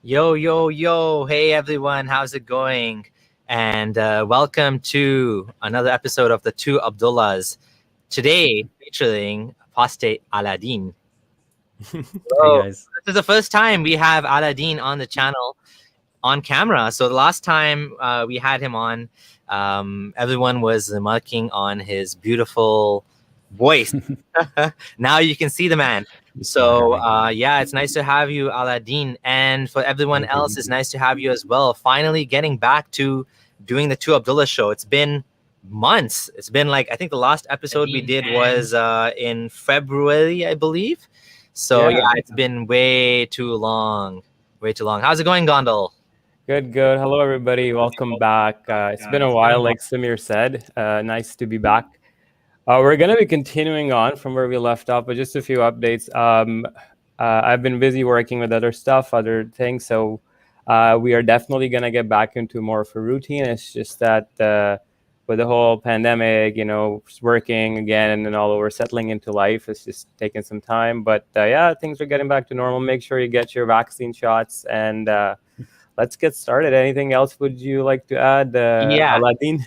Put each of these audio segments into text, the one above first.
Yo, yo, yo. Hey, everyone. How's it going? And welcome to another episode of the Two Abdullahs. Today, featuring Apostate Aladdin. Hey So, guys. this is the first time we have Aladdin on the channel on camera. So, the last time we had him on, everyone was remarking on his beautiful voice. Now you can see the man. So yeah, it's nice to have you, Aladdin, and for everyone Thank you. else, it's nice to have you as well. Finally, getting back to doing the Two Abdullah show. It's been months. It's been like I think the last episode we did was in February, I believe. So yeah, it's been way too long. Way too long. How's it going, Gondal? Good. Hello, everybody. Welcome back. It's been a while, like Samir said. Nice to be back. We're going to be continuing on from where we left off, but just a few updates. I've been busy working with other stuff, other things, so we are definitely going to get back into more of a routine. It's just that with the whole pandemic, just working again and then all over settling into life, it's just taking some time. But yeah, things are getting back to normal. Make sure you get your vaccine shots and let's get started. Anything else would you like to add, Aladdin?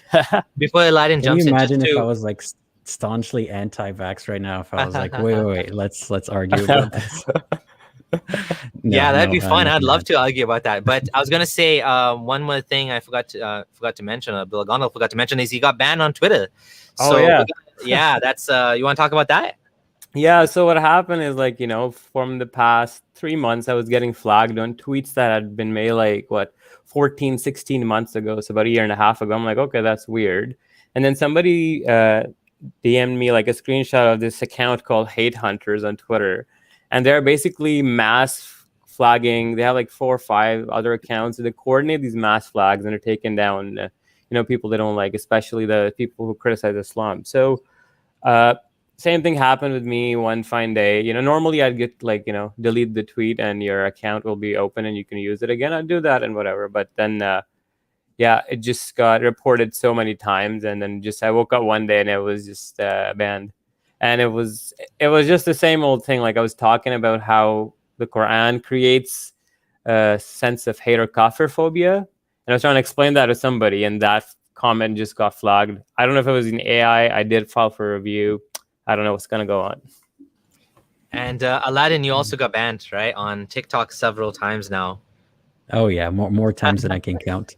Before Aladdin Can jumps you in, imagine if I was like staunchly anti-vax right now? If I was like, wait, let's argue about this. Yeah, that'd be fun. I'd nothing love bad. to argue about that. But I was gonna say one more thing I forgot to mention. Bill Gondal forgot to mention is he got banned on Twitter. Oh, yeah. Yeah. That's you want to talk about that? Yeah, so what happened is from the past 3 months, I was getting flagged on tweets that had been made 14, 16 months ago. So about a year and a half ago. I'm like, okay, that's weird. And then somebody DM'd me like a screenshot of this account called Hate Hunters on Twitter. And they're basically mass flagging. They have like 4 or 5 other accounts. They coordinate these mass flags and they're taking down, people they don't like, especially the people who criticize Islam. So same thing happened with me one fine day. Normally I'd get delete the tweet and your account will be open and you can use it again. I'd do that and whatever. But then, it just got reported so many times. And then I woke up one day and it was just banned. And it was just the same old thing. Like I was talking about how the Quran creates a sense of hate or kafir phobia. And I was trying to explain that to somebody and that comment just got flagged. I don't know if it was an AI. I did file for review. I don't know what's going to go on. And Aladdin, you also got banned, right, on TikTok several times now. Oh yeah, more times than I can count.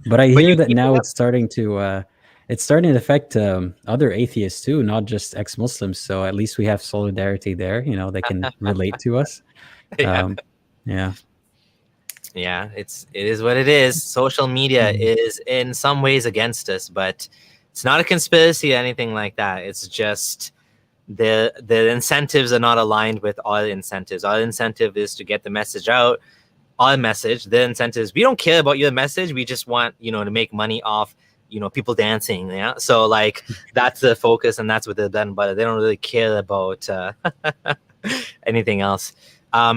But I hear that now it's starting to affect other atheists too, not just ex-Muslims. So at least we have solidarity there. They can relate to us. Yeah. Yeah, it is what it is. Social media is in some ways against us, but it's not a conspiracy or anything like that. It's just the incentives are not aligned with our incentives. Our incentive is to get the message out. Our message, the incentives, we don't care about your message. We just want, to make money off, people dancing. Yeah. So that's the focus and that's what they've done, but they don't really care about anything else.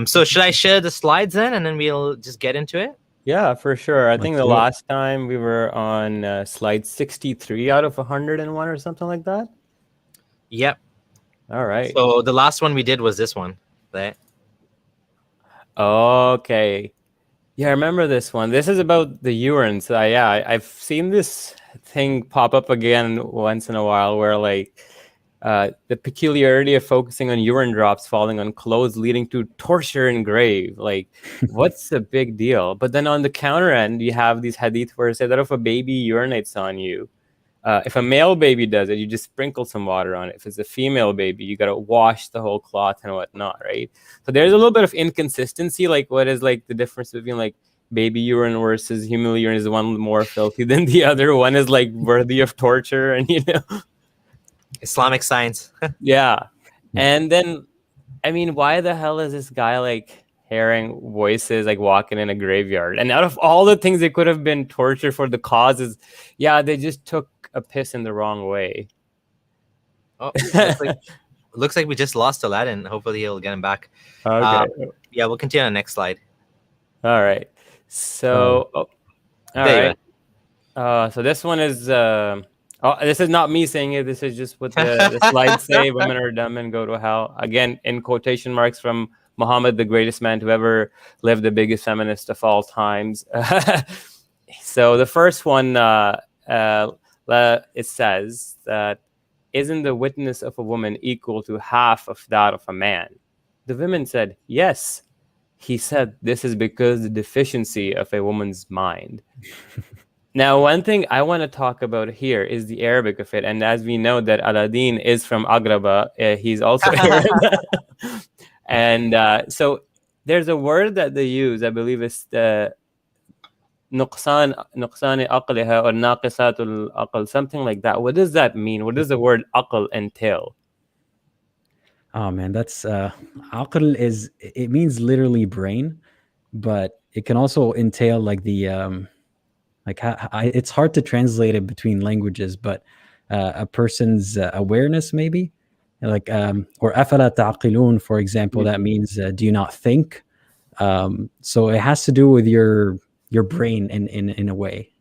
So should I share the slides then and then we'll just get into it? Yeah, for sure. I think the last time we were on slide 63 out of 101 or something like that. Yep. All right. So the last one we did was this one, right? Okay. Yeah, I remember this one. This is about the urine. So I've seen this thing pop up again once in a while where the peculiarity of focusing on urine drops falling on clothes leading to torture and grave. What's the big deal? But then on the counter end, you have these hadith where it says that if a baby urinates on you, if a male baby does it, you just sprinkle some water on it. If it's a female baby, you got to wash the whole cloth and whatnot, right? So there's a little bit of inconsistency. What is the difference between baby urine versus human urine? Is one more filthy than the other? One is worthy of torture and, Islamic science. Yeah. And then, why the hell is this guy hearing voices walking in a graveyard? And out of all the things that could have been torture for the causes, they just took a piss in the wrong way. Oh, looks like we just lost Aladdin. Hopefully he'll get him back. Okay. Yeah, we'll continue on the next slide. All right. So, all right. So this one is... this is not me saying it. This is just what the slides say. Women are dumb and go to hell. Again, in quotation marks from Muhammad, the greatest man to ever live, the biggest feminist of all times. So the first one, it says that, isn't the witness of a woman equal to half of that of a man? The women said, yes. He said, this is because the deficiency of a woman's mind. Now, one thing I want to talk about here is the Arabic of it. And as we know that Aladdin is from Agraba, he's also Arab. And so there's a word that they use, I believe it's the نقصان عقلها or ناقصات العقل, something like that. What does that mean? What does the word aql entail? Oh man, that's aql it means literally brain, but it can also entail like the it's hard to translate it between languages, but a person's awareness maybe, like or afala ta'qilun, for example, that means do you not think? So it has to do with your brain in a way.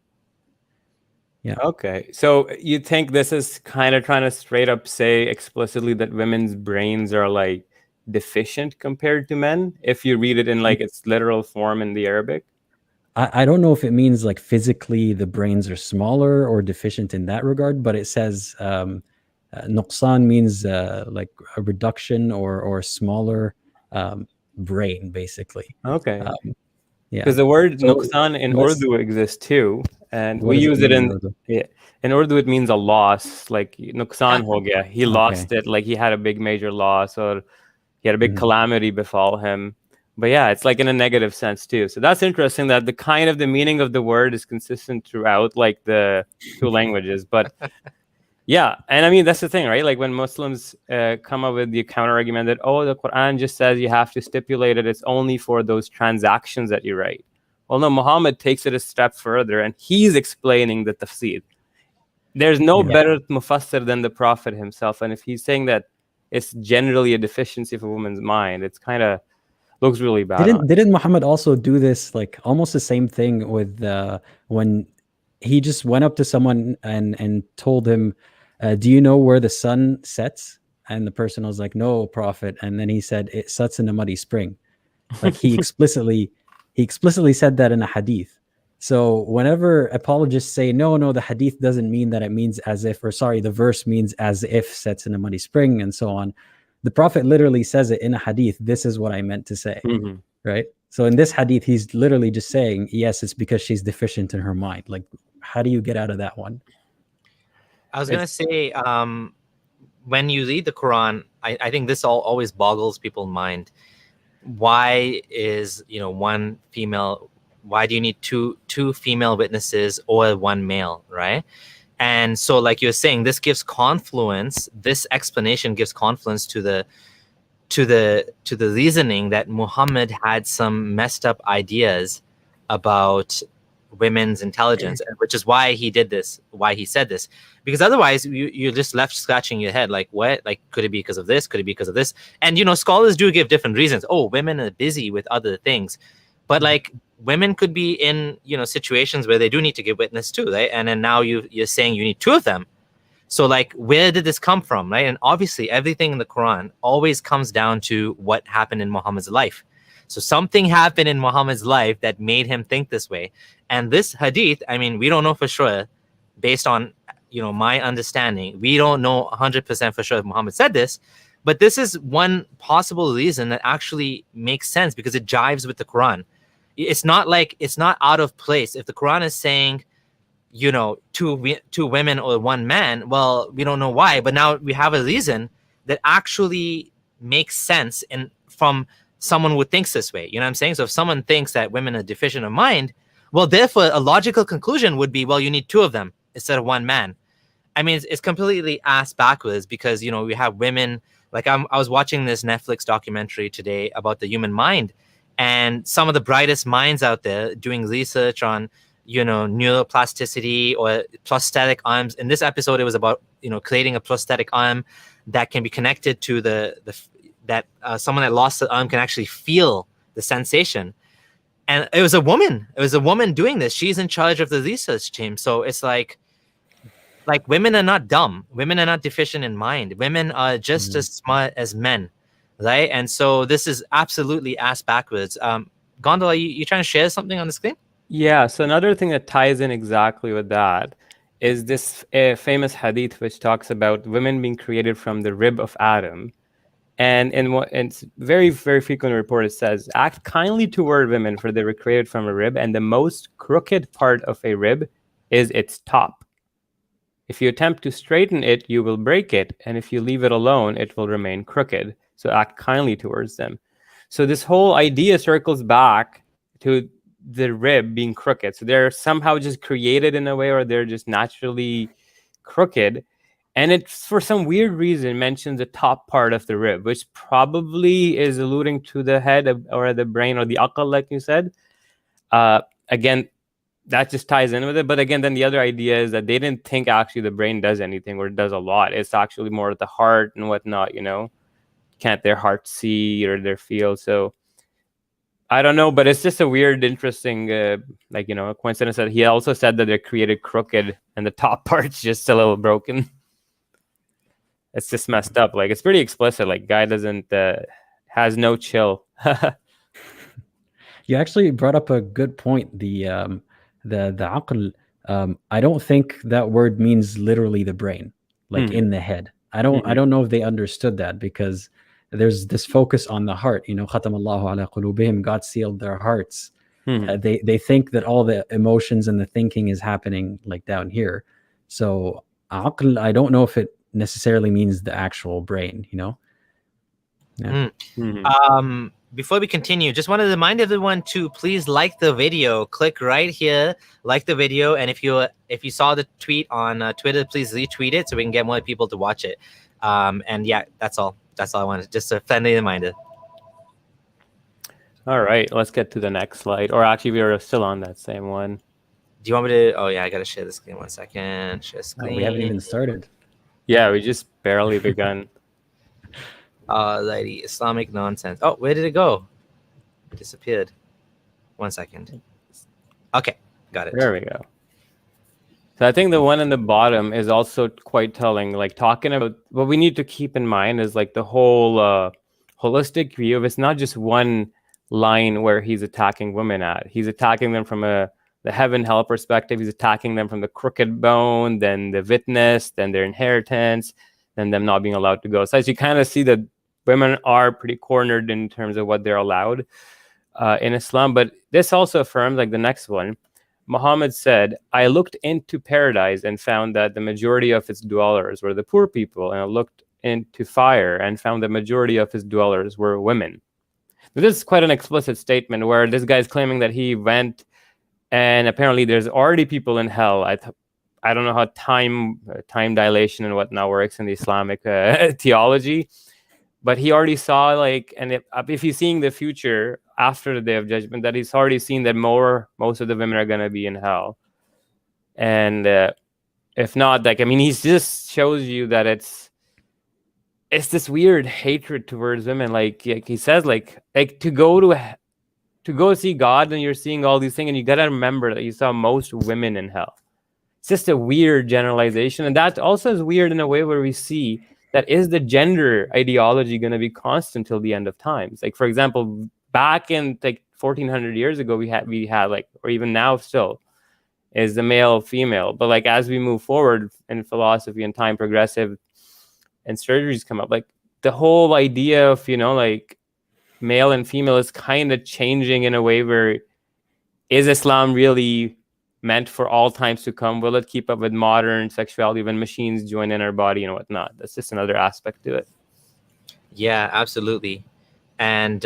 Yeah. Okay. So you think this is kind of trying to straight up say explicitly that women's brains are like deficient compared to men, if you read it in like its literal form in the Arabic? I don't know if it means like physically the brains are smaller or deficient in that regard, but it says nuqsan means like a reduction or smaller brain, basically. Okay. Yeah. Because the word So nuqsan in Urdu exists too, and what we does it use it mean in in Urdu. It means a loss, like nuqsan ho gaya. He lost Okay. it, like he had a big major loss or he had a big calamity befall him. But yeah, it's like in a negative sense too. So that's interesting that the meaning of the word is consistent throughout like the two languages. But yeah, and I mean, that's the thing, right? Like when Muslims come up with the counter argument that, oh, the Quran just says you have to stipulate it. It's only for those transactions that you write. Well, no, Muhammad takes it a step further and he's explaining the tafsir. There's no better mufassir than the Prophet himself. And if he's saying that it's generally a deficiency of a woman's mind, it's kind of looks really bad. Didn't Muhammad also do this, like almost the same thing with when he just went up to someone and told him, do you know where the sun sets? And the person was like, no, Prophet. And then he said, it sets in a muddy spring. Like he explicitly said that in a hadith. So whenever apologists say, no, the hadith doesn't mean that, it means as if, or sorry, the verse means as if sets in a muddy spring and so on. The Prophet literally says it in a hadith. This is what I meant to say, right? So in this hadith, he's literally just saying, yes, it's because she's deficient in her mind. Like, how do you get out of that one? I was going to say, when you read the Quran, I think this always boggles people's mind. Why is, one female, why do you need two female witnesses or one male, right? And so, like you're saying, this gives confluence. This explanation gives confluence to the reasoning that Muhammad had some messed up ideas about women's intelligence, which is why he did this, why he said this. Because otherwise, you're just left scratching your head, like, what? Like, could it be because of this? Could it be because of this? And scholars do give different reasons. Oh, women are busy with other things, but like, women could be in situations where they do need to give witness too, right? And then now you're saying you need two of them. So like, where did this come from, right? And obviously everything in the Quran always comes down to what happened in Muhammad's life. So something happened in Muhammad's life that made him think this way. And this hadith, I mean, we don't know for sure, based on my understanding, we don't know 100% for sure if Muhammad said this, but this is one possible reason that actually makes sense because it jives with the Quran. It's not out of place. If the Quran is saying, two women or one man, well, we don't know why, but now we have a reason that actually makes sense from someone who thinks this way. You know what I'm saying? So if someone thinks that women are deficient of mind, well, therefore a logical conclusion would be, well, you need two of them instead of one man. I mean, it's completely ass backwards because, we have women, like I was watching this Netflix documentary today about the human mind. And some of the brightest minds out there doing research on, neuroplasticity or prosthetic arms. In this episode, it was about, creating a prosthetic arm that can be connected to that someone that lost the arm can actually feel the sensation. And it was a woman. It was a woman doing this. She's in charge of the research team. So it's like women are not dumb. Women are not deficient in mind. Women are just as smart as men. right? And so this is absolutely ass backwards. Gondal, are you trying to share something on the screen? Yeah, so another thing that ties in exactly with that is this famous hadith which talks about women being created from the rib of Adam. And it's very, very frequently reported, says, act kindly toward women, for they were created from a rib, and the most crooked part of a rib is its top. If you attempt to straighten it, you will break it, and if you leave it alone, it will remain crooked. So act kindly towards them. So this whole idea circles back to the rib being crooked. So they're somehow just created in a way, or they're just naturally crooked. And it, for some weird reason, mentions the top part of the rib, which probably is alluding to the head or the brain or the aql, like you said. Again, that just ties in with it. But again, then the other idea is that they didn't think actually the brain does anything or it does a lot. It's actually more of the heart and whatnot, Can't their heart see or their feel? So I don't know, but it's just a weird, interesting, a coincidence that he also said that they're created crooked and the top part's just a little broken. It's just messed up. Like, it's pretty explicit. Like, guy doesn't has no chill. You actually brought up a good point. The aql. I don't think that word means literally the brain, like in the head. I don't know if they understood that, because there's this focus on the heart. Khatamallahu ala qulubihim, God sealed their hearts. They think that all the emotions and the thinking is happening like down here. So aql, I don't know if it necessarily means the actual brain. Yeah. Before we continue, just want to remind everyone to please like the video. Click right here, like the video, and if you saw the tweet on Twitter, please retweet it so we can get more people to watch it. And yeah, that's all I wanted. Just a friendly reminder. All right, let's get to the next slide. Or actually, we are still on that same one. Do you want me to? Oh yeah, I gotta share the screen. 1 second. Share screen. We haven't even started. Yeah, we just barely begun. Lady, Islamic nonsense. Oh, where did it go? It disappeared. 1 second. Okay, got it. There we go. So I think the one in the bottom is also quite telling. Like, talking about what we need to keep in mind is like the whole holistic view of, it's not just one line where he's attacking women at. He's attacking them from the heaven hell perspective. He's attacking them from the crooked bone, then the witness, then their inheritance, then them not being allowed to go. So as you kind of see that women are pretty cornered in terms of what they're allowed in Islam. But this also affirms, like the next one, Muhammad said, I looked into paradise and found that the majority of its dwellers were the poor people, and I looked into fire and found the majority of its dwellers were women. This is quite an explicit statement where this guy's claiming that he went, and apparently there's already people in hell. I don't know how time dilation and whatnot works in the Islamic theology, but he already saw, like, and if he's seeing the future after the Day of Judgment, that he's already seen that most of the women are going to be in hell. And if not, like, I mean, he just shows you that it's this weird hatred towards women. Like he says, like to go see God, and you're seeing all these things, and you got to remember that you saw most women in hell. It's just a weird generalization. And that also is weird in a way where we see that, is the gender ideology going to be constant till the end of times? Like, for example, back in like 1400 years ago, we had like, or even now still, is the male female. But like, as we move forward in philosophy and time progressive and surgeries come up, like the whole idea of, like male and female is kind of changing in a way where, is Islam really meant for all times to come? Will it keep up with modern sexuality when machines join in our body and whatnot? That's just another aspect to it. Yeah, absolutely. And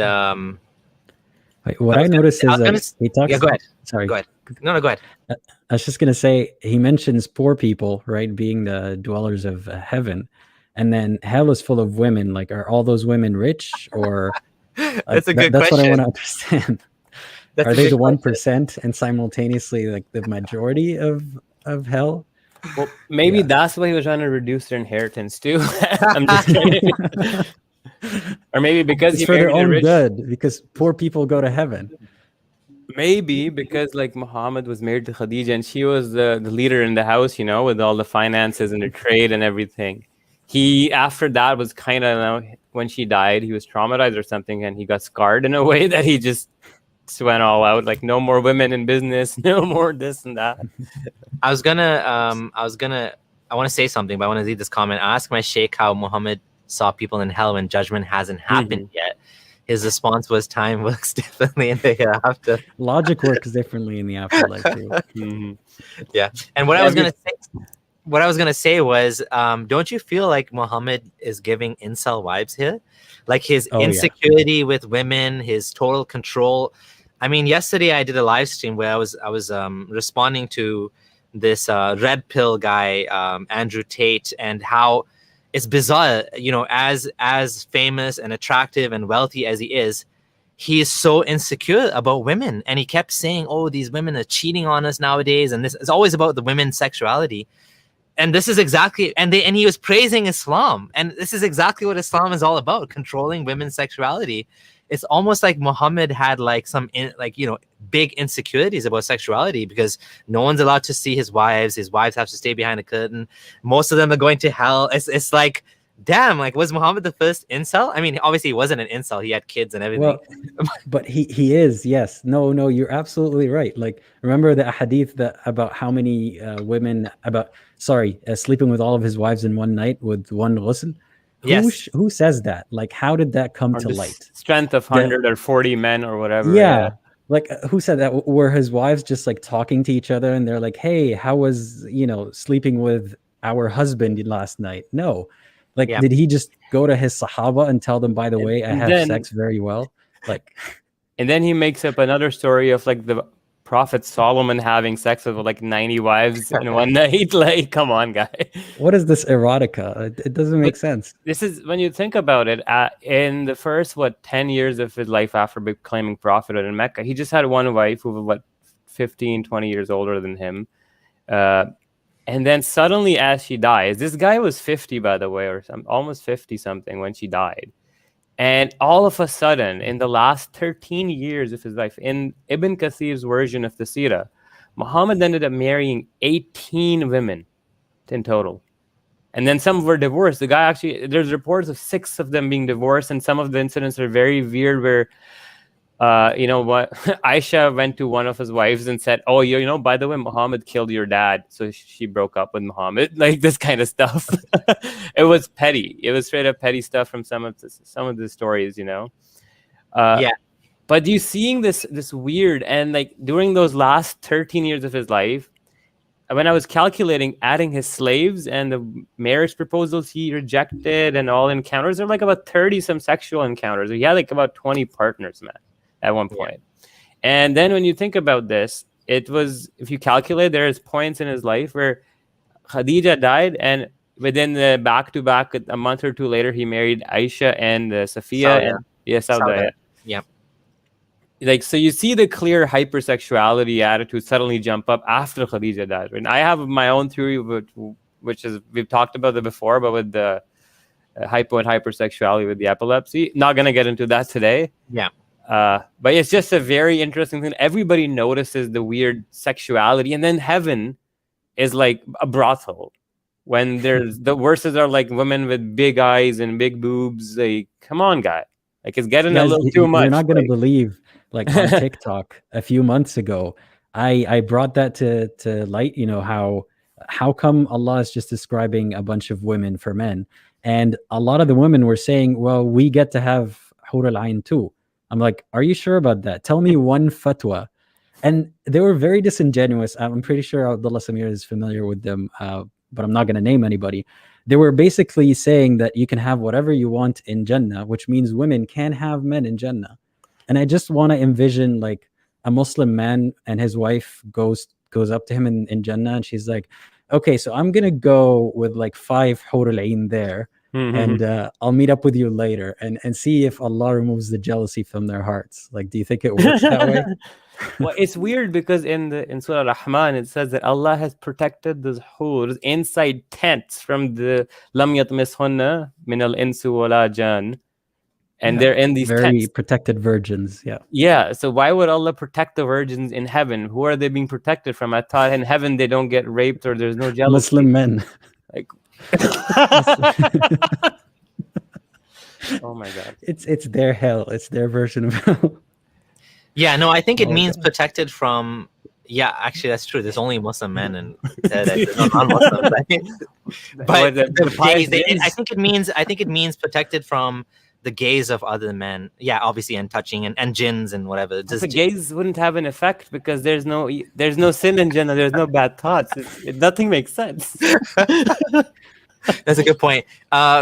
what I noticed is he talks. Yeah, go ahead. Sorry, go ahead. No, go ahead. I was just gonna say, he mentions poor people, right, being the dwellers of heaven, and then hell is full of women. Like, are all those women rich, or? That's a good question. That's what I want to understand. Are they the 1% and simultaneously like the majority of hell? Well, maybe that's why he was trying to reduce their inheritance too. I'm just kidding. Or maybe because it's for their own good, because poor people go to heaven. Maybe because like Muhammad was married to Khadija and she was the leader in the house, with all the finances and the trade and everything. he after that was kind of, when she died, he was traumatized or something, and he got scarred in a way that he just went all out, like no more women in business, no more this and that. I want to say something, but I want to read this comment. I asked my sheikh how Muhammad saw people in hell when judgment hasn't happened yet. His response was, time works differently in the hereafter. Logic works differently in the afterlife too. Yeah. And what I was gonna say was, don't you feel like Muhammad is giving incel vibes here? Like his insecurity with women, his total control. I mean, yesterday I did a live stream where I was responding to this red pill guy, Andrew Tate, and how it's bizarre, you know, as famous and attractive and wealthy as he is so insecure about women, and he kept saying, oh, these women are cheating on us nowadays, and this is always about the women's sexuality. And this is exactly, and he was praising Islam, and this is exactly what Islam is all about, controlling women's sexuality. It's almost like Muhammad had like big insecurities about sexuality, because no one's allowed to see his wives. His wives have to stay behind a curtain. Most of them are going to hell. It's like, damn, like, was Muhammad the first incel? I mean, obviously he wasn't an incel. He had kids and everything. Well, but he is, yes. No, you're absolutely right. Like, remember the hadith about how many women sleeping with all of his wives in one night with one ghusl? Who says that? Like, how did that come to light? Strength of 100 or 40 men or whatever. Yeah. Like, who said that? Were his wives just like talking to each other and they're like, hey, how was, sleeping with our husband last night? No. Like, did he just go to his Sahaba and tell them, by the way, I have sex very well? Like, and then he makes up another story of like the Prophet Solomon having sex with like 90 wives in one night. Like, come on, guy. What is this erotica? It doesn't make sense. This is, when you think about it, in the first 10 years of his life after becoming prophet in Mecca, he just had one wife who was 15, 20 years older than him. And then suddenly, as she dies, this guy was 50, by the way, or almost 50 something when she died. And all of a sudden, in the last 13 years of his life, in Ibn Kathir's version of the Sirah, Muhammad ended up marrying 18 women in total. And then some were divorced. The guy actually, there's reports of 6 of them being divorced, and some of the incidents are very weird where, Aisha went to one of his wives and said, oh, by the way, Muhammad killed your dad. So she broke up with Muhammad, like this kind of stuff. It was petty. It was straight up petty stuff from some of the stories, But you seeing this weird, and like during those last 13 years of his life, when I was calculating, adding his slaves and the marriage proposals he rejected and all encounters, there were like about 30 some sexual encounters. He had like about 20 partners, man, at one point. And then when you think about this, it was, if you calculate, there's points in his life where Khadija died, and within the back-to-back, a month or two later, he married Aisha and Safiya. Sauda. Yeah. Like, so you see the clear hypersexuality attitude suddenly jump up after Khadija died. And I have my own theory, which is, we've talked about it before, but with the hypo and hypersexuality with the epilepsy. Not going to get into that today. Yeah. But it's just a very interesting thing. Everybody notices the weird sexuality, and then heaven is like a brothel. When there's the verses are like women with big eyes and big boobs. Like, come on, guy. Like, it's getting a little too much. You're not going to believe, like, on TikTok a few months ago, I brought that to light, how come Allah is just describing a bunch of women for men? And a lot of the women were saying, well, we get to have Hur al-Ain too. I'm like, are you sure about that? Tell me one fatwa. And they were very disingenuous. I'm pretty sure Abdullah Samir is familiar with them, but I'm not going to name anybody. They were basically saying that you can have whatever you want in Jannah, which means women can have men in Jannah. And I just want to envision like a Muslim man and his wife goes up to him in Jannah, and she's like, okay, so I'm going to go with like 5 Hur al-Ain there. And I'll meet up with you later and see if Allah removes the jealousy from their hearts. Like, do you think it works that way? Well, it's weird because in Surah Rahman it says that Allah has protected the hurs inside tents from the lam yatmishunna min al-insu wala jan, and they're in these very tents. Protected virgins. Yeah. So why would Allah protect the virgins in heaven? Who are they being protected from? I thought in heaven they don't get raped or there's no jealousy. Muslim men. Like, Oh my god. It's their hell. It's their version of hell. Yeah, no, I think it Oh, means God. protected from. Yeah, actually, that's true. There's only Muslim men and there's no non-Muslims. But the gaze, I think it means protected from the gaze of other men. Yeah, obviously, and touching and jinns and whatever. The gaze wouldn't have an effect because there's no sin in Jannah. There's no bad thoughts. Nothing makes sense. That's a good point.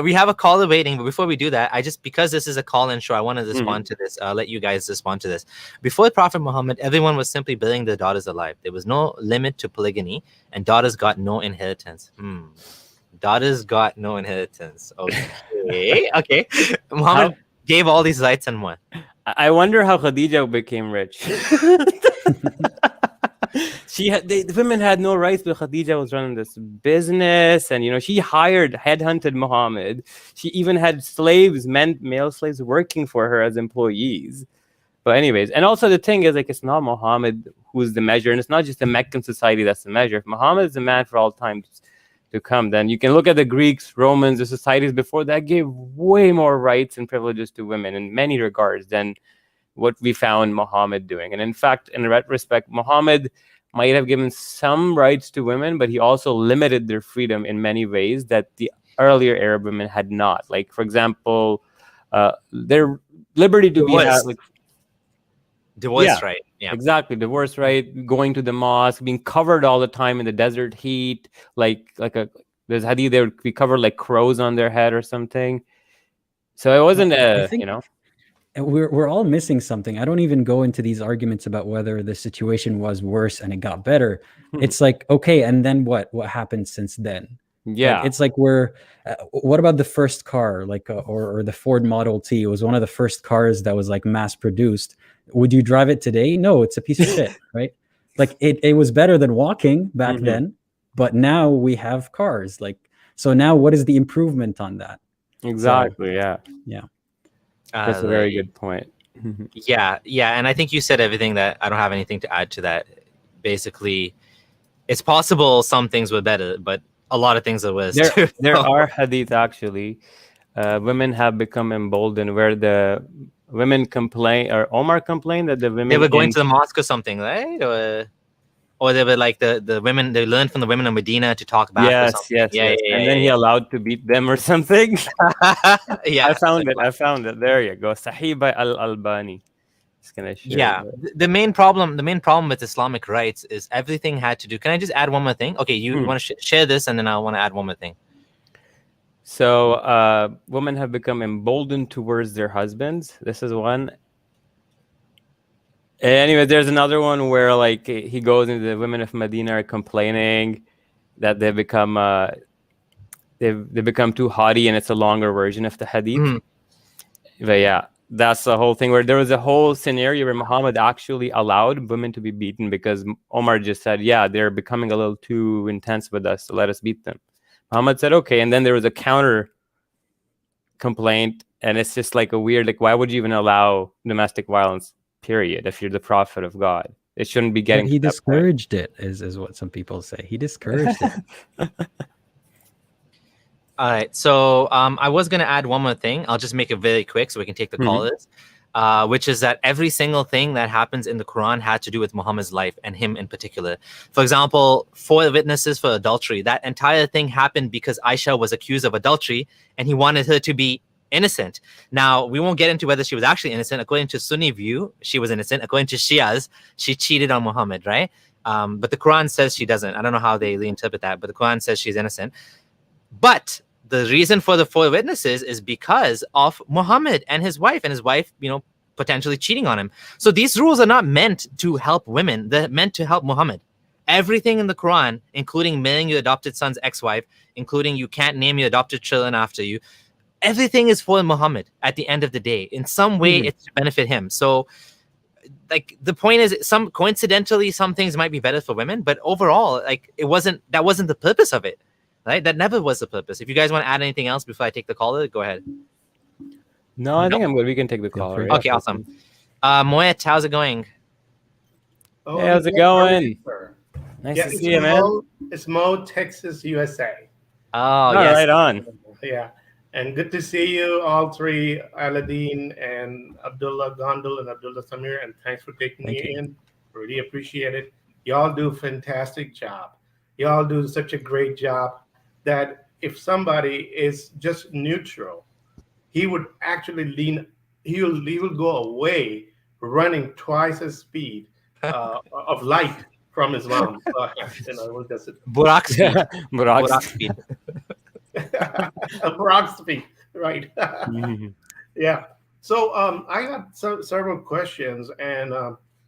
We have a caller waiting, but before we do that, because this is a call-in show, I want to respond to this. Let you guys respond to this. Before Prophet Muhammad, everyone was simply burying their daughters alive. There was no limit to polygamy, and daughters got no inheritance. Daughters got no inheritance. Okay. Okay. Muhammad gave all these rights and what? I wonder how Khadija became rich. The women had no rights, but Khadija was running this business, and she headhunted Muhammad. She even had slaves, male slaves, working for her as employees. But anyways, and also the thing is, it's not Muhammad who's the measure, and it's not just the Meccan society that's the measure. If Muhammad is the man for all time to come, then you can look at the Greeks, Romans, the societies before that gave way more rights and privileges to women in many regards than what we found Muhammad doing. And in fact, in retrospect, Muhammad might have given some rights to women, but he also limited their freedom in many ways that the earlier Arab women had not. Like, for example, their liberty to divorce right. Yeah, exactly. Divorce right, going to the mosque, being covered all the time in the desert heat, there's hadith, they would be covered like crows on their head or something. So it wasn't we're all missing something. I don't even go into these arguments about whether the situation was worse and it got better. It's like, okay, and then what happened since then? Yeah, it's like what about the first car, or the Ford Model T? It was one of the first cars that was mass produced. Would you drive it today? No, it's a piece of shit, right? It was better than walking back then, but now we have cars. So now what is the improvement on that? Exactly. Yeah. That's a very good point. Yeah, and I think you said everything that I don't have anything to add to that. Basically, it's possible some things were better, but a lot of things are worse. There are hadith actually. Women have become emboldened where the women complain, or Omar complained that the women they were going to the mosque or something, right? Or they were the women, they learned from the women of Medina to talk back. Yes. And then he allowed to beat them or something. Yeah, I found it. There you go. Sahih by Al-Albani. Just gonna share the main problem with Islamic rights is everything had to do. Can I just add one more thing? Okay, you want to share this, and then I want to add one more thing. So women have become emboldened towards their husbands. This is one. Anyway, there's another one where he goes into the women of Medina are complaining that they become too haughty, and it's a longer version of the hadith. But yeah, that's the whole thing where there was a whole scenario where Muhammad actually allowed women to be beaten because Omar just said, yeah, they're becoming a little too intense with us, so let us beat them. Muhammad said, okay, and then there was a counter complaint, and it's just a weird, why would you even allow domestic violence? Period. If you're the prophet of God, it shouldn't be getting. But he discouraged it, is what some people say. He discouraged it. All right. So I was going to add one more thing. I'll just make it very quick so we can take the callers, which is that every single thing that happens in the Quran had to do with Muhammad's life and him in particular. For example, 4 witnesses for adultery. That entire thing happened because Aisha was accused of adultery and he wanted her to be innocent. Now, we won't get into whether she was actually innocent. According to Sunni view, she was innocent. According to Shias, she cheated on Muhammad, right? But the Quran says she doesn't. I don't know how they reinterpret that, but the Quran says she's innocent. But the reason for the 4 witnesses is because of Muhammad and his wife, potentially cheating on him. So these rules are not meant to help women. They're meant to help Muhammad. Everything in the Quran, including marrying your adopted son's ex-wife, including you can't name your adopted children after you, everything is for Muhammad at the end of the day. In some way, it's to benefit him. So, the point is, coincidentally, some things might be better for women, but overall, that wasn't the purpose of it, right? That never was the purpose. If you guys want to add anything else before I take the caller, go ahead. No, I think I'm good. We can take the caller. Right? Okay, awesome. Moet, how's it going? Oh, hey, how's it going? Nice to see you, man. It's Mo, Texas, USA. Oh, Oh, yes. right on. Yeah. And good to see you all three, Aladdin and Abdullah, Gondal and Abdullah Samir. And thanks for taking Thank me you. in. Really appreciate it. Y'all do a fantastic job. Y'all do such a great job that if somebody is just neutral, he would actually he will go away running twice as speed of light from Islam. We'll just Burak speed. Burak. Burak speed. Brock speed, right? Mhm. Yeah. So I got several questions, and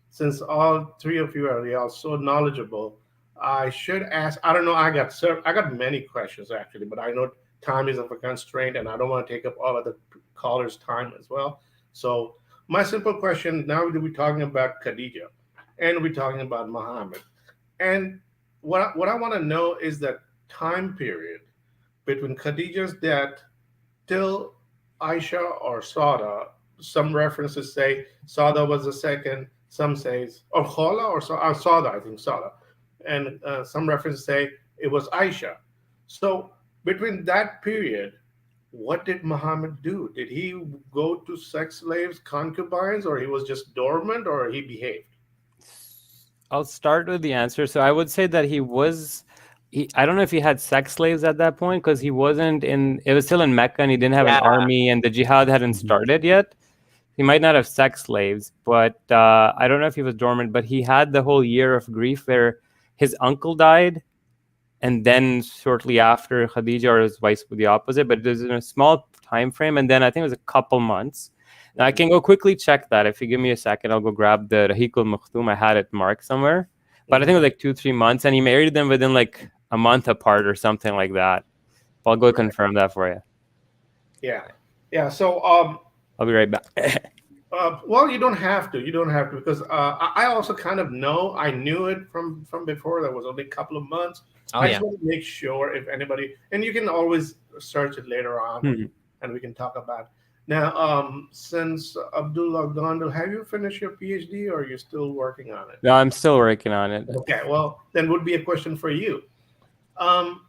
since all three of you are so knowledgeable, I should ask. I don't know. I got many questions actually, but I know time is of a constraint, and I don't want to take up all of the callers' time as well. So my simple question now: we're talking about Khadija, and we're talking about Muhammad, and what I want to know is that time period between Khadija's death till Aisha or Sada. Some references say Sada was the second. Some says or Khala or Sada. I think Sada, and some references say it was Aisha. So between that period, what did Muhammad do? Did he go to sex slaves, concubines, or he was just dormant, or he behaved? I'll start with the answer. So I would say that he was. I don't know if he had sex slaves at that point because he wasn't in. It was still in Mecca, and he didn't have an Yeah. army, and the jihad hadn't started yet. He might not have sex slaves, but I don't know if he was dormant. But he had the whole year of grief where his uncle died, and then shortly after Khadija or his wife were the opposite. But it was in a small time frame, and then I think it was a couple months. Now, I can go quickly check that. If you give me a second, I'll go grab the Rahiqul Makhtoum. I had it marked somewhere. But I think it was like 2-3 months. And he married them within like a month apart or something like that. I'll go confirm that for you. Yeah, yeah. So I'll be right back. well, you don't have to. You don't have to because I also kind of know. I knew it from before. That was only a couple of months. Oh, I yeah. just want to make sure if anybody, and you can always search it later on, Mhm. and we can talk about. Now, since Abdullah Gondal, have you finished your PhD, or are you still working on it? No, I'm still working on it. Okay, well, then would be a question for you. Um,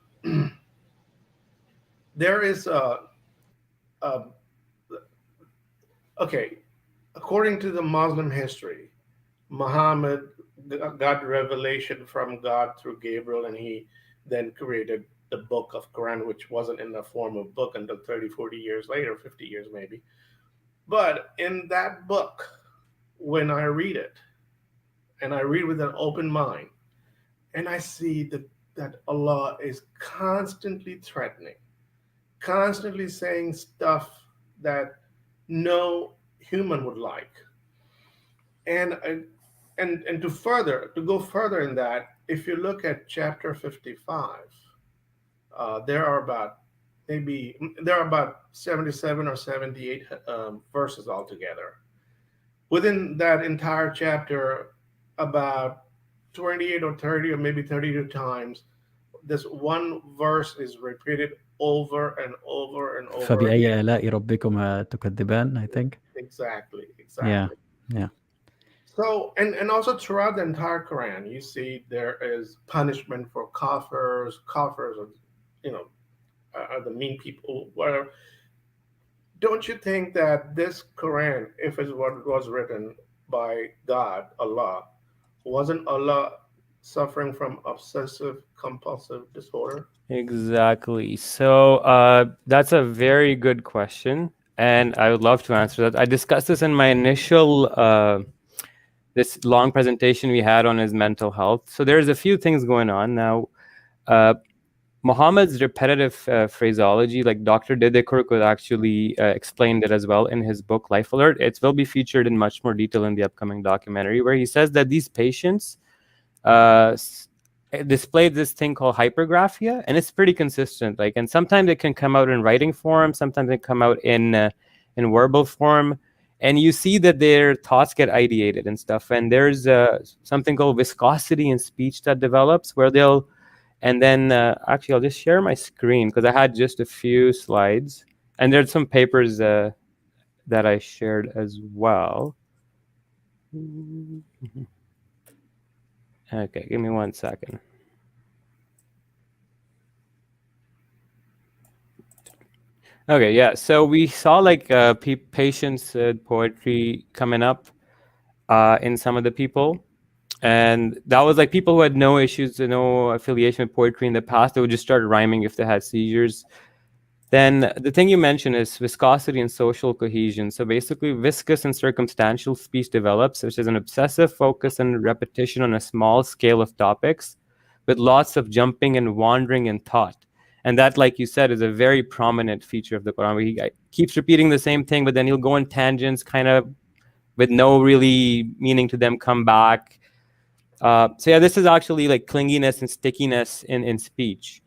there is a okay. According to the Muslim history, Muhammad got revelation from God through Gabriel, and he then created the book of Quran, which wasn't in the form of book until 30, 40 years later, 50 years maybe. But in that book, when I read it, and I read with an open mind, and I see that Allah is constantly threatening, constantly saying stuff that no human would like. And to go further in that, if you look at chapter 55, there are about maybe there are about 77 or 78 verses altogether. Within that entire chapter, about 28 or 30 or maybe 32 times, this one verse is repeated over and over and over فبأي again. آلاء ربكما تكذبان, I think. Exactly, Yeah, exactly. yeah. So, and also throughout the entire Quran, you see there is punishment for kafirs. Kafirs are, you know, are the mean people. Whatever. Don't you think that this Quran, if it's what was written by God, Allah, wasn't Allah suffering from obsessive compulsive disorder? Exactly. So that's a very good question. And I would love to answer that. I discussed this in my initial this long presentation we had on his mental health. So there's a few things going on now. Muhammad's repetitive phraseology, like Dr. Dedeker could actually explained it as well in his book Life Alert. It will be featured in much more detail in the upcoming documentary, where he says that these patients display this thing called hypergraphia, and it's pretty consistent. Like, and sometimes it can come out in writing form, sometimes they come out in verbal form, and you see that their thoughts get ideated and stuff. And there's something called viscosity in speech that develops, where they'll, and then actually I'll just share my screen because I had just a few slides, and there's some papers that I shared as well. Okay, give me 1 second. Okay, yeah. So we saw like patients poetry coming up in some of the people. And that was like people who had no issues, no affiliation with poetry in the past. They would just start rhyming if they had seizures. Then the thing you mentioned is viscosity and social cohesion. So basically, viscous and circumstantial speech develops, which is an obsessive focus and repetition on a small scale of topics with lots of jumping and wandering in thought. And that, like you said, is a very prominent feature of the Quran, where he keeps repeating the same thing, but then he'll go on tangents, kind of with no really meaning to them, come back. So yeah, this is actually like clinginess and stickiness in speech.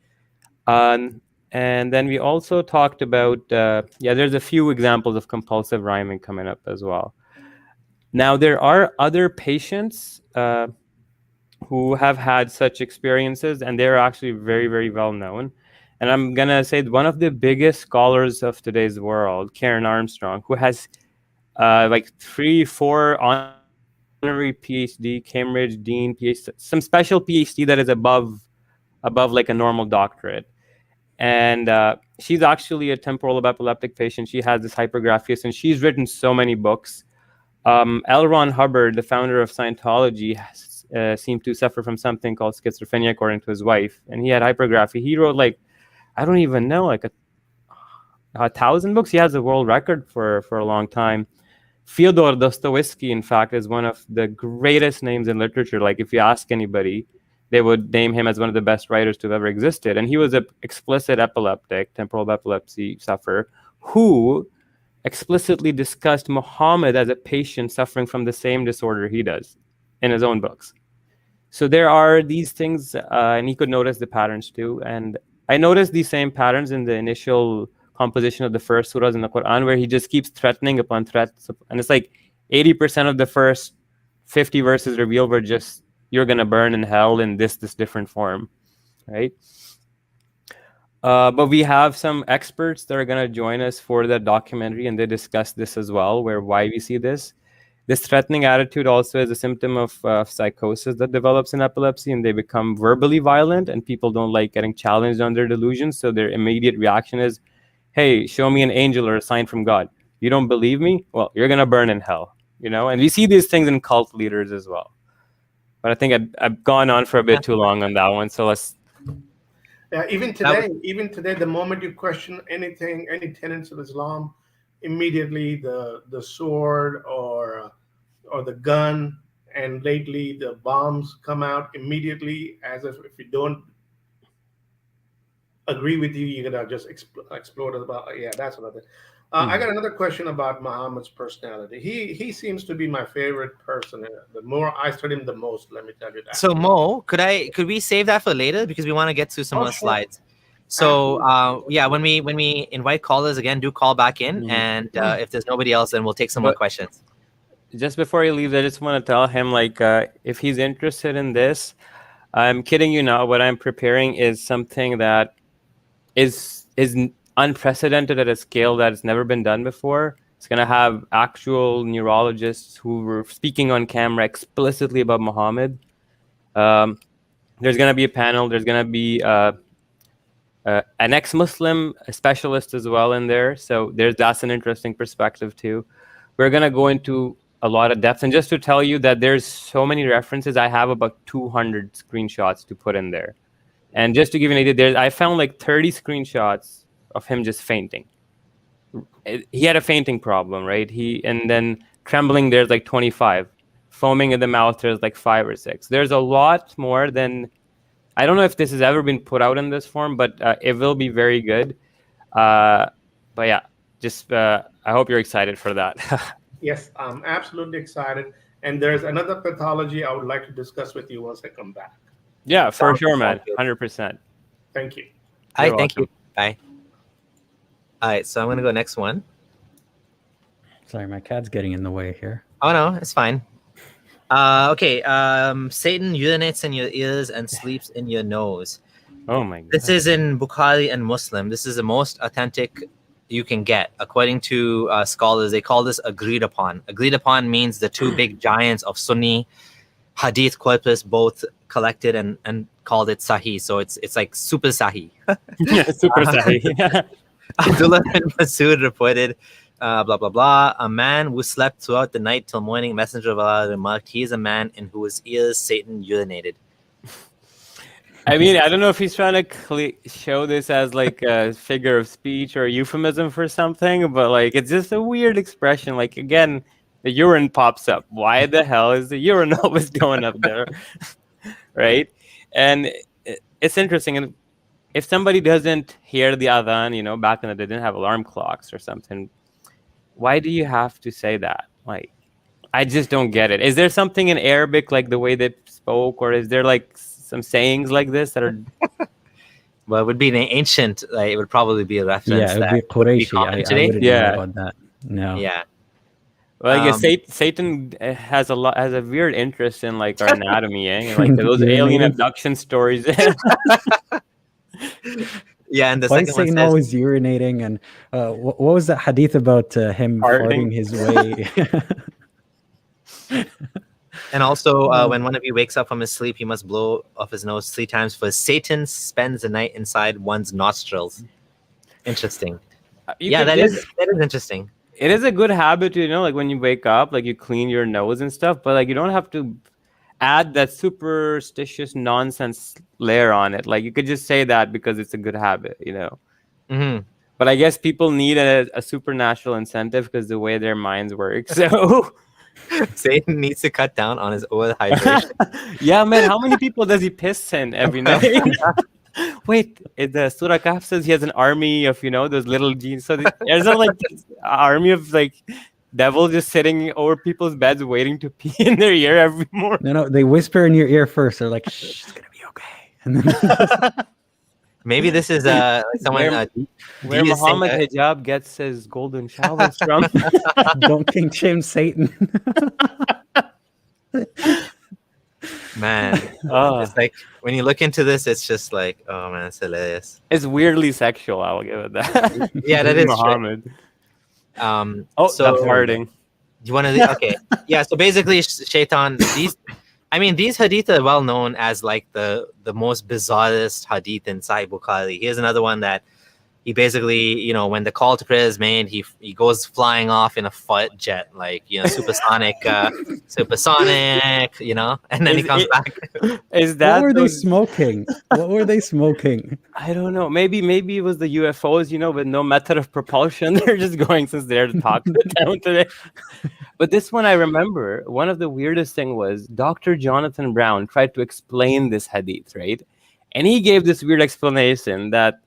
And then we also talked about, there's a few examples of compulsive rhyming coming up as well. Now, there are other patients who have had such experiences, and they're actually very, very well known. And I'm going to say one of the biggest scholars of today's world, Karen Armstrong, who has like 3-4 honorary PhD, Cambridge Dean PhD, some special PhD that is above like a normal doctorate. And she's actually a temporal lobe epileptic patient. She has this hypergraphias, and she's written so many books. L. Ron Hubbard, the founder of Scientology, seemed to suffer from something called schizophrenia, according to his wife. And he had hypergraphy. He wrote like, I don't even know, like 1,000 books. He has a world record for a long time. Fyodor Dostoevsky, in fact, is one of the greatest names in literature. Like, if you ask anybody, they would name him as one of the best writers to have ever existed. And he was an explicit epileptic, temporal lobe epilepsy sufferer, who explicitly discussed Muhammad as a patient suffering from the same disorder he does in his own books. So there are these things, and he could notice the patterns too. And I noticed these same patterns in the initial composition of the first surahs in the Quran, where he just keeps threatening upon threats. And it's like 80% of the first 50 verses reveal were just, you're going to burn in hell in this different form, right? But we have some experts that are going to join us for the documentary, and they discuss this as well, why we see this. This threatening attitude also is a symptom of psychosis that develops in epilepsy, and they become verbally violent, and people don't like getting challenged on their delusions. So their immediate reaction is, hey, show me an angel or a sign from God. You don't believe me? Well, you're going to burn in hell, you know? And we see these things in cult leaders as well. But I think I've gone on for a bit too long on that one. So let's... Yeah, even today, the moment you question anything, any tenets of Islam, immediately the sword or the gun, and lately the bombs come out immediately, as if you don't agree with you, you're gonna just explode about. Yeah, that's what I think. I got another question about Muhammad's personality. He seems to be my favorite person. The more I study him, the most. Let me tell you that. So Mo, could we save that for later, because we want to get to some more slides. So yeah, when we invite callers again, do call back in, and if there's nobody else, then we'll take some more questions. Just before he leaves, I just want to tell him, like, if he's interested in this, I'm kidding you not. What I'm preparing is something that is unprecedented at a scale that has never been done before. It's going to have actual neurologists who were speaking on camera explicitly about Muhammad. There's going to be a panel. There's going to be an ex-Muslim specialist as well in there. So that's an interesting perspective too. We're going to go into a lot of depth. And just to tell you that there's so many references, I have about 200 screenshots to put in there. And just to give you an idea, I found like 30 screenshots of him just fainting. He had a fainting problem, right? And then trembling, there's like 25. Foaming in the mouth, there's like 5 or 6. There's a lot more than... I don't know if this has ever been put out in this form, but it will be very good. But yeah, just I hope you're excited for that. Yes, I'm absolutely excited. And there's another pathology I would like to discuss with you once I come back. Yeah, for sure, man. 100%. Thank you. All right, thank you. Bye. All right, so I'm going to go next one. Sorry, my cat's getting in the way here. Oh, no, it's fine. Okay, Satan urinates in your ears and sleeps in your nose. Oh, my God. This is in Bukhari and Muslim. This is the most authentic you can get. According to scholars, they call this agreed upon. Agreed upon means the two big giants of Sunni hadith corpus both collected and called it Sahih. So it's like super Sahih. Yeah, super Sahih. Abdullah bin Masud reported, blah, blah, blah. A man who slept throughout the night till morning, Messenger of Allah remarked, he is a man in whose ears Satan urinated. I mean, I don't know if he's trying to show this as like a figure of speech or a euphemism for something, but like it's just a weird expression. Like, again, the urine pops up. Why the hell is the urine always going up there? Right? And it's interesting. And if somebody doesn't hear the adhan, you know, back in the day, they didn't have alarm clocks or something, why do you have to say that? Like, I just don't get it. Is there something in Arabic, like the way they spoke, or is there like some sayings like this that are... Well, it would be an ancient, like, it would probably be a reference. Yeah, it would be Qurayshi. I wouldn't know about that. No. Yeah. Well, I guess Satan has a weird interest in like our anatomy, and like those alien abduction stories. Yeah, and the Why second is one Satan says, always urinating? And what was that hadith about him farting his way? and also when one of you wakes up from his sleep, he must blow off his nose 3 times, for Satan spends the night inside one's nostrils. Interesting. That is interesting. It is a good habit, you know, like when you wake up, like you clean your nose and stuff, but like you don't have to add that superstitious nonsense layer on it. Like you could just say that because it's a good habit, you know. Mm-hmm. But I guess people need a supernatural incentive because the way their minds work. So Satan needs to cut down on his oil hydration. Yeah, man. How many people does he piss in every night? Wait, the Surah Kahf says he has an army of, you know, those little genes. So there's like this army of like devils just sitting over people's beds waiting to pee in their ear every morning. No, they whisper in your ear first. They're like, "Shh, it's gonna be okay." And then Maybe this is someone where Muhammad Hijab gets his golden showers from. don't kink shame Satan. Man, it's like when you look into this, it's just like, oh man, it's hilarious. It's weirdly sexual. I will give it that. Yeah, that is Muhammad. So That's farting. You want to? Okay, yeah. So basically, Shaitan. These hadith are well known as like the most bizarrest hadith in Sahih Bukhari. Here's another one that he basically, you know, when the call to prayer is made, he goes flying off in a fight jet, like, you know, supersonic, you know, and then he comes back. Is that what were they smoking? What were they smoking? I don't know. Maybe it was the UFOs, you know, with no method of propulsion. They're just going since they're to talk to the town today. But this one, I remember, one of the weirdest thing was Dr. Jonathan Brown tried to explain this hadith, right? And he gave this weird explanation that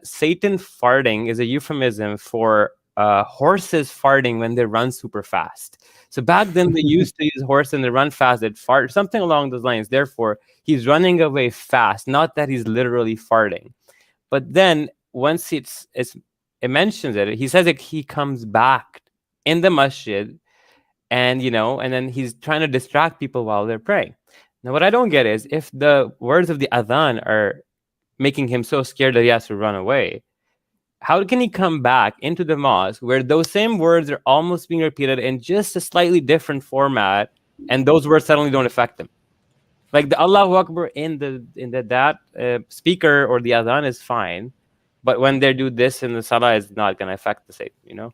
Satan farting is a euphemism for horses farting when they run super fast. So back then they used to use horses and they run fast, they'd fart, something along those lines. Therefore, he's running away fast, not that he's literally farting. But then once it mentions it, he says that he comes back in the masjid and, you know, and then he's trying to distract people while they're praying. Now, what I don't get is if the words of the adhan are making him so scared that he has to run away, how can he come back into the mosque where those same words are almost being repeated in just a slightly different format, and those words suddenly don't affect him? Like the Allahu Akbar in that speaker or the adhan is fine, but when they do this in the salah, it's not going to affect the same, you know?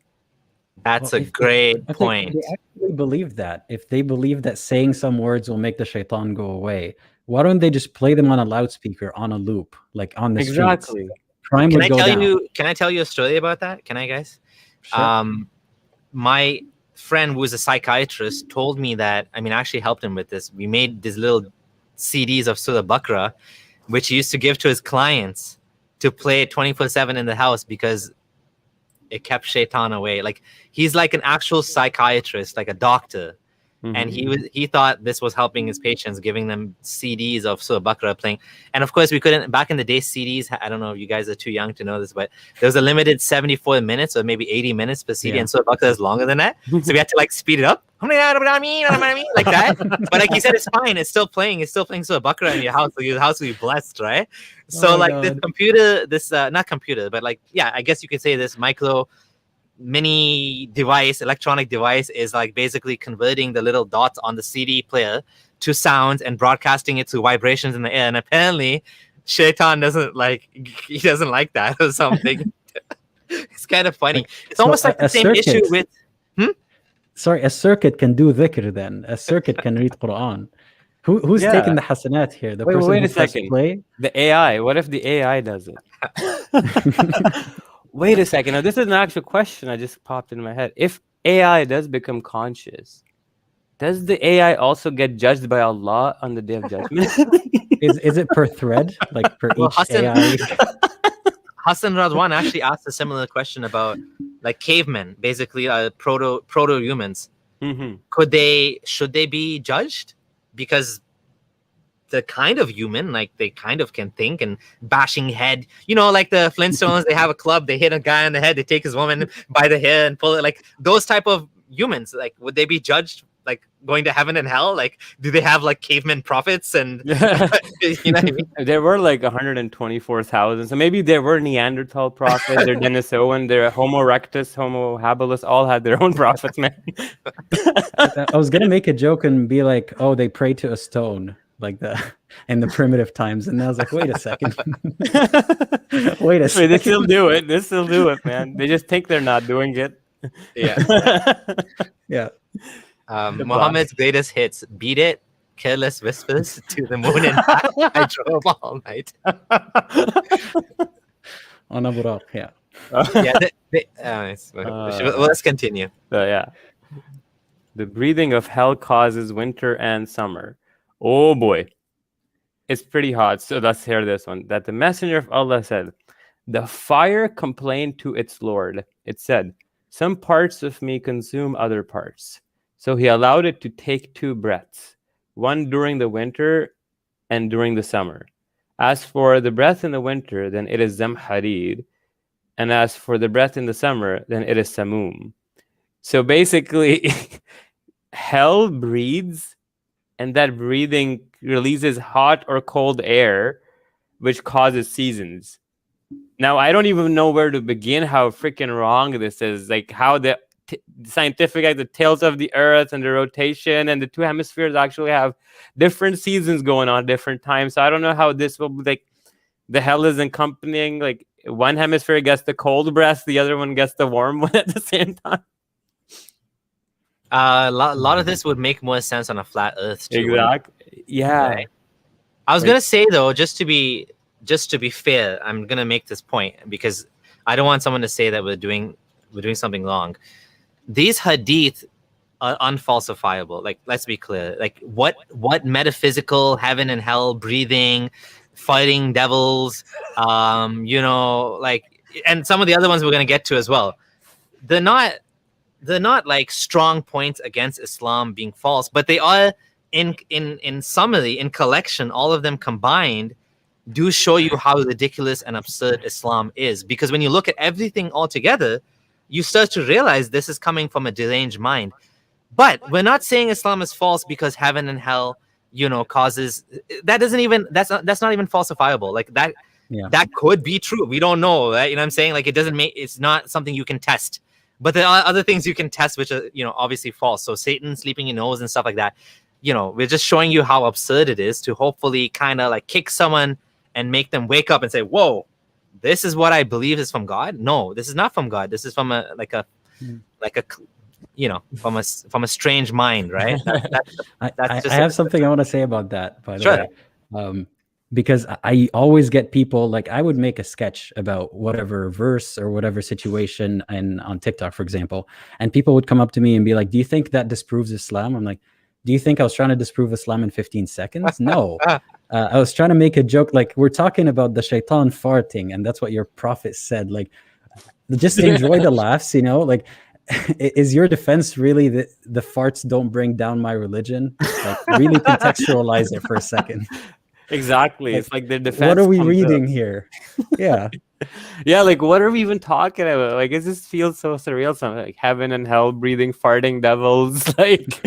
That's a great point. They actually believe that. If they believe that saying some words will make the shaitan go away, why don't they just play them on a loudspeaker on a loop, like on the streets? Crime would go down. Can I tell you a story about that? Can I, guys? Sure. My friend who was a psychiatrist told me that, I actually helped him with this. We made these little CDs of Surah Baqarah, which he used to give to his clients to play 24/7 in the house because it kept shaitan away. Like, he's like an actual psychiatrist, like a doctor. Mm-hmm. And he thought this was helping his patients, giving them CDs of Surah Baqarah playing. And of course, we couldn't, back in the day, CDs, I don't know if you guys are too young to know this, but there was a limited 74 minutes or maybe 80 minutes per CD, and Surah Baqarah is longer than that. So we had to like speed it up, like that. But like he said, it's fine. It's still playing Surah Baqarah in your house. So your house will be blessed, right? So this computer, not computer, but like, yeah, I guess you could say this mini device, electronic device, is like basically converting the little dots on the CD player to sounds and broadcasting it to vibrations in the air. And apparently Shaitan doesn't like that or something. It's kind of funny. Like, It's so almost like the a same issue circuit- with. Sorry, a circuit can do dhikr then. A circuit can read Quran. Who's Yeah. taking the hasanat here? The Wait, person wait who a pressed second. play? The AI. What if the AI does it? Wait a second. Now, this is an actual question I just popped in my head. If AI does become conscious, does the AI also get judged by Allah on the Day of Judgment? Is it per thread? Like per Well, each Hassan- AI? Hassan Radwan actually asked a similar question about like cavemen, basically proto humans. Mm-hmm. Should they be judged because they're kind of human, like they kind of can think and bashing head, like the Flintstones, they have a club, they hit a guy on the head, they take his woman by the hair and pull it, like those type of humans, like would they be judged like going to heaven and hell? Like do they have like caveman prophets and you know what I mean? There were like 124,000. So maybe there were Neanderthal prophets, they're Denisovan, they're Homo erectus, Homo habilis, all had their own prophets, man. I was gonna make a joke and be like, "Oh, they pray to a stone." Like in the primitive times, and I was like, wait a second. Wait a second. They still do it. They still do it, man. They just think they're not doing it. Yeah. Yeah. Muhammad's greatest hits: "Beat It," "Careless Whispers," "To the Moon and Back," "I Drove All Night." On a buraq, yeah. Let's continue. So yeah, the breathing of hell causes winter and summer. Oh boy, it's pretty hot. So let's hear this one. That the messenger of Allah said, the fire complained to its Lord. It said, some parts of me consume other parts. So he allowed it to take 2 breaths, one during the winter and during the summer. As for the breath in the winter, then it is zamharid. And as for the breath in the summer, then it is samum. So basically, hell breathes, and that breathing releases hot or cold air, which causes seasons. Now, I don't even know where to begin how freaking wrong this is. Like how the scientific, like the tails of the earth and the rotation and the 2 hemispheres actually have different seasons going on at different times. So I don't know how this will be, like the hell is accompanying, like one hemisphere gets the cold breath, the other one gets the warm one at the same time. A lot of this would make more sense on a flat Earth too. Exactly. Yeah. Right? I was gonna say though, just to be fair, I'm gonna make this point because I don't want someone to say that we're doing something wrong. These hadith are unfalsifiable. Like, let's be clear. Like, what metaphysical heaven and hell, breathing, fighting devils, like, and some of the other ones we're gonna get to as well. They're not like strong points against Islam being false, but they are in summary, in collection, all of them combined do show you how ridiculous and absurd Islam is. Because when you look at everything all together, you start to realize this is coming from a deranged mind. But we're not saying Islam is false because heaven and hell, causes that doesn't even that's not even falsifiable. Like that, that could be true. We don't know, right? You know what I'm saying? Like it's not something you can test. But there are other things you can test, which are, obviously false. So Satan sleeping in your nose and stuff like that. We're just showing you how absurd it is to hopefully kind of like kick someone and make them wake up and say, whoa, this is what I believe is from God. No, this is not from God. This is from a strange mind, right? I have something I want to say about that, by the way. Because I always get people, like I would make a sketch about whatever verse or whatever situation on TikTok, for example, and people would come up to me and be like, do you think that disproves Islam? I'm like, do you think I was trying to disprove Islam in 15 seconds? No. I was trying to make a joke. Like, we're talking about the shaitan farting, and that's what your prophet said. Like, just enjoy the laughs, like, is your defense really that the farts don't bring down my religion? Like, really contextualize it for a second. Exactly. Like, it's like the defense. What are we reading here? Yeah. Yeah, like what are we even talking about? Like, it just feels so surreal. Something like heaven and hell, breathing, farting devils. Like,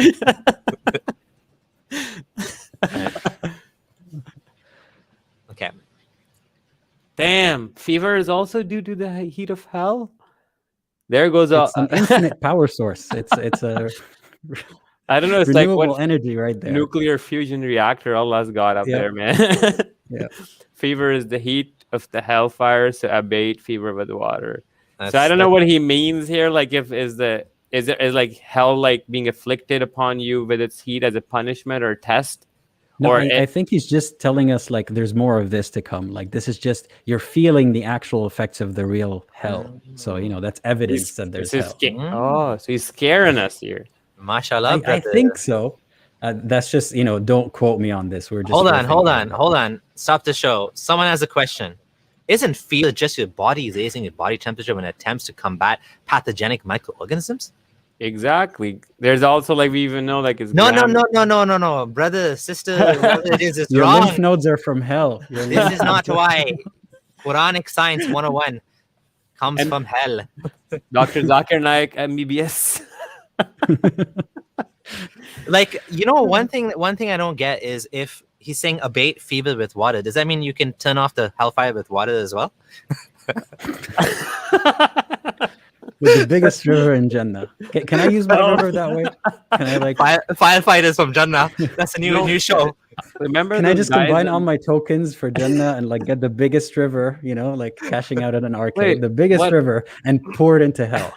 okay. Damn, fever is also due to the heat of hell. There goes an infinite power source. It's a I don't know. It's renewable like what energy right there. Nuclear fusion reactor Allah's got up there, man. Yeah. Fever is the heat of the hellfire, so abate fever with water. So I don't know what he means here. Like, is like hell like being afflicted upon you with its heat as a punishment or test? No, or I think he's just telling us like there's more of this to come. Like this is just you're feeling the actual effects of the real hell. So that's evidence that there's hell. Oh, so he's scaring us here. Mashallah, I think so. That's just don't quote me on this. We're just hold on. Stop the show. Someone has a question. Isn't fever just your body raising your body temperature when it attempts to combat pathogenic microorganisms? Exactly. There's also like we even know like it's no, brother, sister, whatever it is, it's your wrong. lymph nodes are from hell. This is not why. Quranic Science 101 comes from hell. Dr. Zakir Naik, MBBS. Like, one thing I don't get is if he's saying abate fever with water, does that mean you can turn off the hellfire with water as well? With the biggest river in Jannah. Can I use my river that way? Can I like firefighters from Jannah? That's a new show. Remember? Can I just combine all my tokens for Jannah and like get the biggest river? Like cashing out at an arcade, the biggest river, and pour it into hell.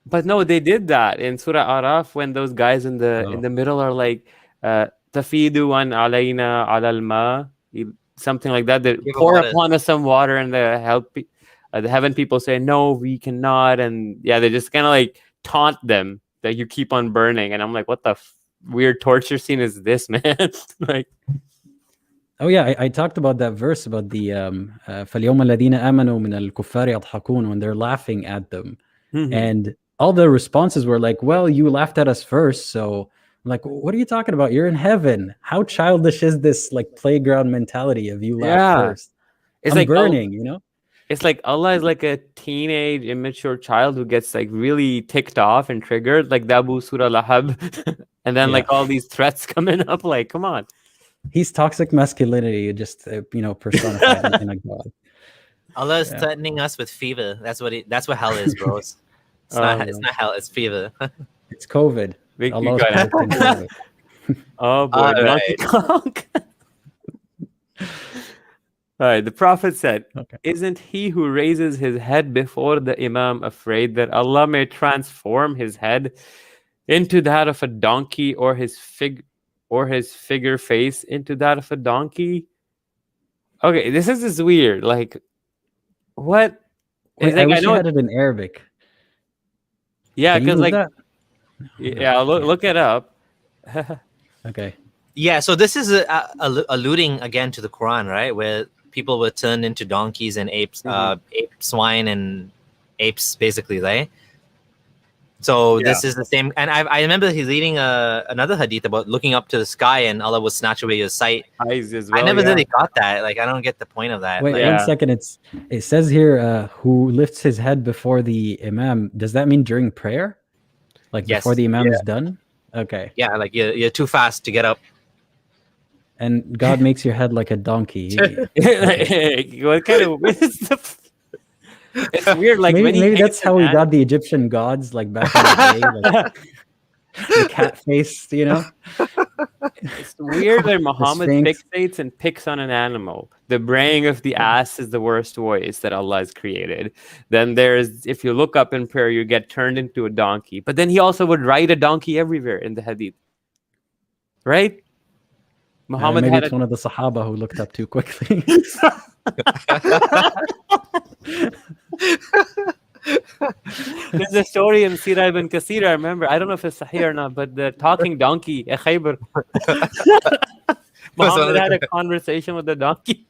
But no, they did that in Surah Araf when those guys in the middle are like tafidu an alayna alal ma, something like that. They pour upon us some water, and the heaven people say no, we cannot, and they just kind of like taunt them that you keep on burning. And I'm like, what the weird torture scene is this, man? Like, oh yeah, I talked about that verse about the فَالْيَوْمَ الَّذِينَ آمَنُوا مِنَ الْكُفَّارِ يَضْحَكُونَ, when they're laughing at them. And all the responses were like, well, you laughed at us first, so I'm like, what are you talking about? You're in heaven. How childish is this like playground mentality of you laugh first? It's I'm like burning, It's like Allah is like a teenage, immature child who gets like really ticked off and triggered, like Dabu Surah Lahab. And then like all these threats coming up, like, come on. He's toxic masculinity, just personified in a god. Allah is threatening us with fever. That's what hell is, bros. It's not hell, it's fever. It's COVID. COVID. Oh boy, Donkey Kong. All right, the Prophet said, isn't he who raises his head before the Imam afraid that Allah may transform his head into that of a donkey, or his figure face into that of a donkey? Okay, this is weird. Like, what? Wait, I wish you had it in Arabic. Yeah, because like, look it up. Okay. Yeah, so this is alluding again to the Quran, right? Where people were turned into donkeys and apes, swine and apes, basically, right? So this is the same. And I remember he's reading another hadith about looking up to the sky and Allah will snatch away your sight. Eyes as well, I never really got that. Like, I don't get the point of that. Wait, 1 second. It says here, who lifts his head before the Imam. Does that mean during prayer? Like before the Imam is done? Okay. Yeah, like you're too fast to get up. And God makes your head like a donkey. What kind of it's weird. Like maybe that's how we got the Egyptian gods, like back in the day, like the cat face. It's weird that Muhammad fixates and picks on an animal. The braying of the ass is the worst voice that Allah has created. Then if you look up in prayer, you get turned into a donkey. But then he also would ride a donkey everywhere in the hadith, right? Muhammad maybe it's one of the Sahaba who looked up too quickly. There's a story in Sirah ibn Kathir, I remember. I don't know if it's Sahih or not, but the talking donkey, Khaybar. Muhammad had a conversation with the donkey.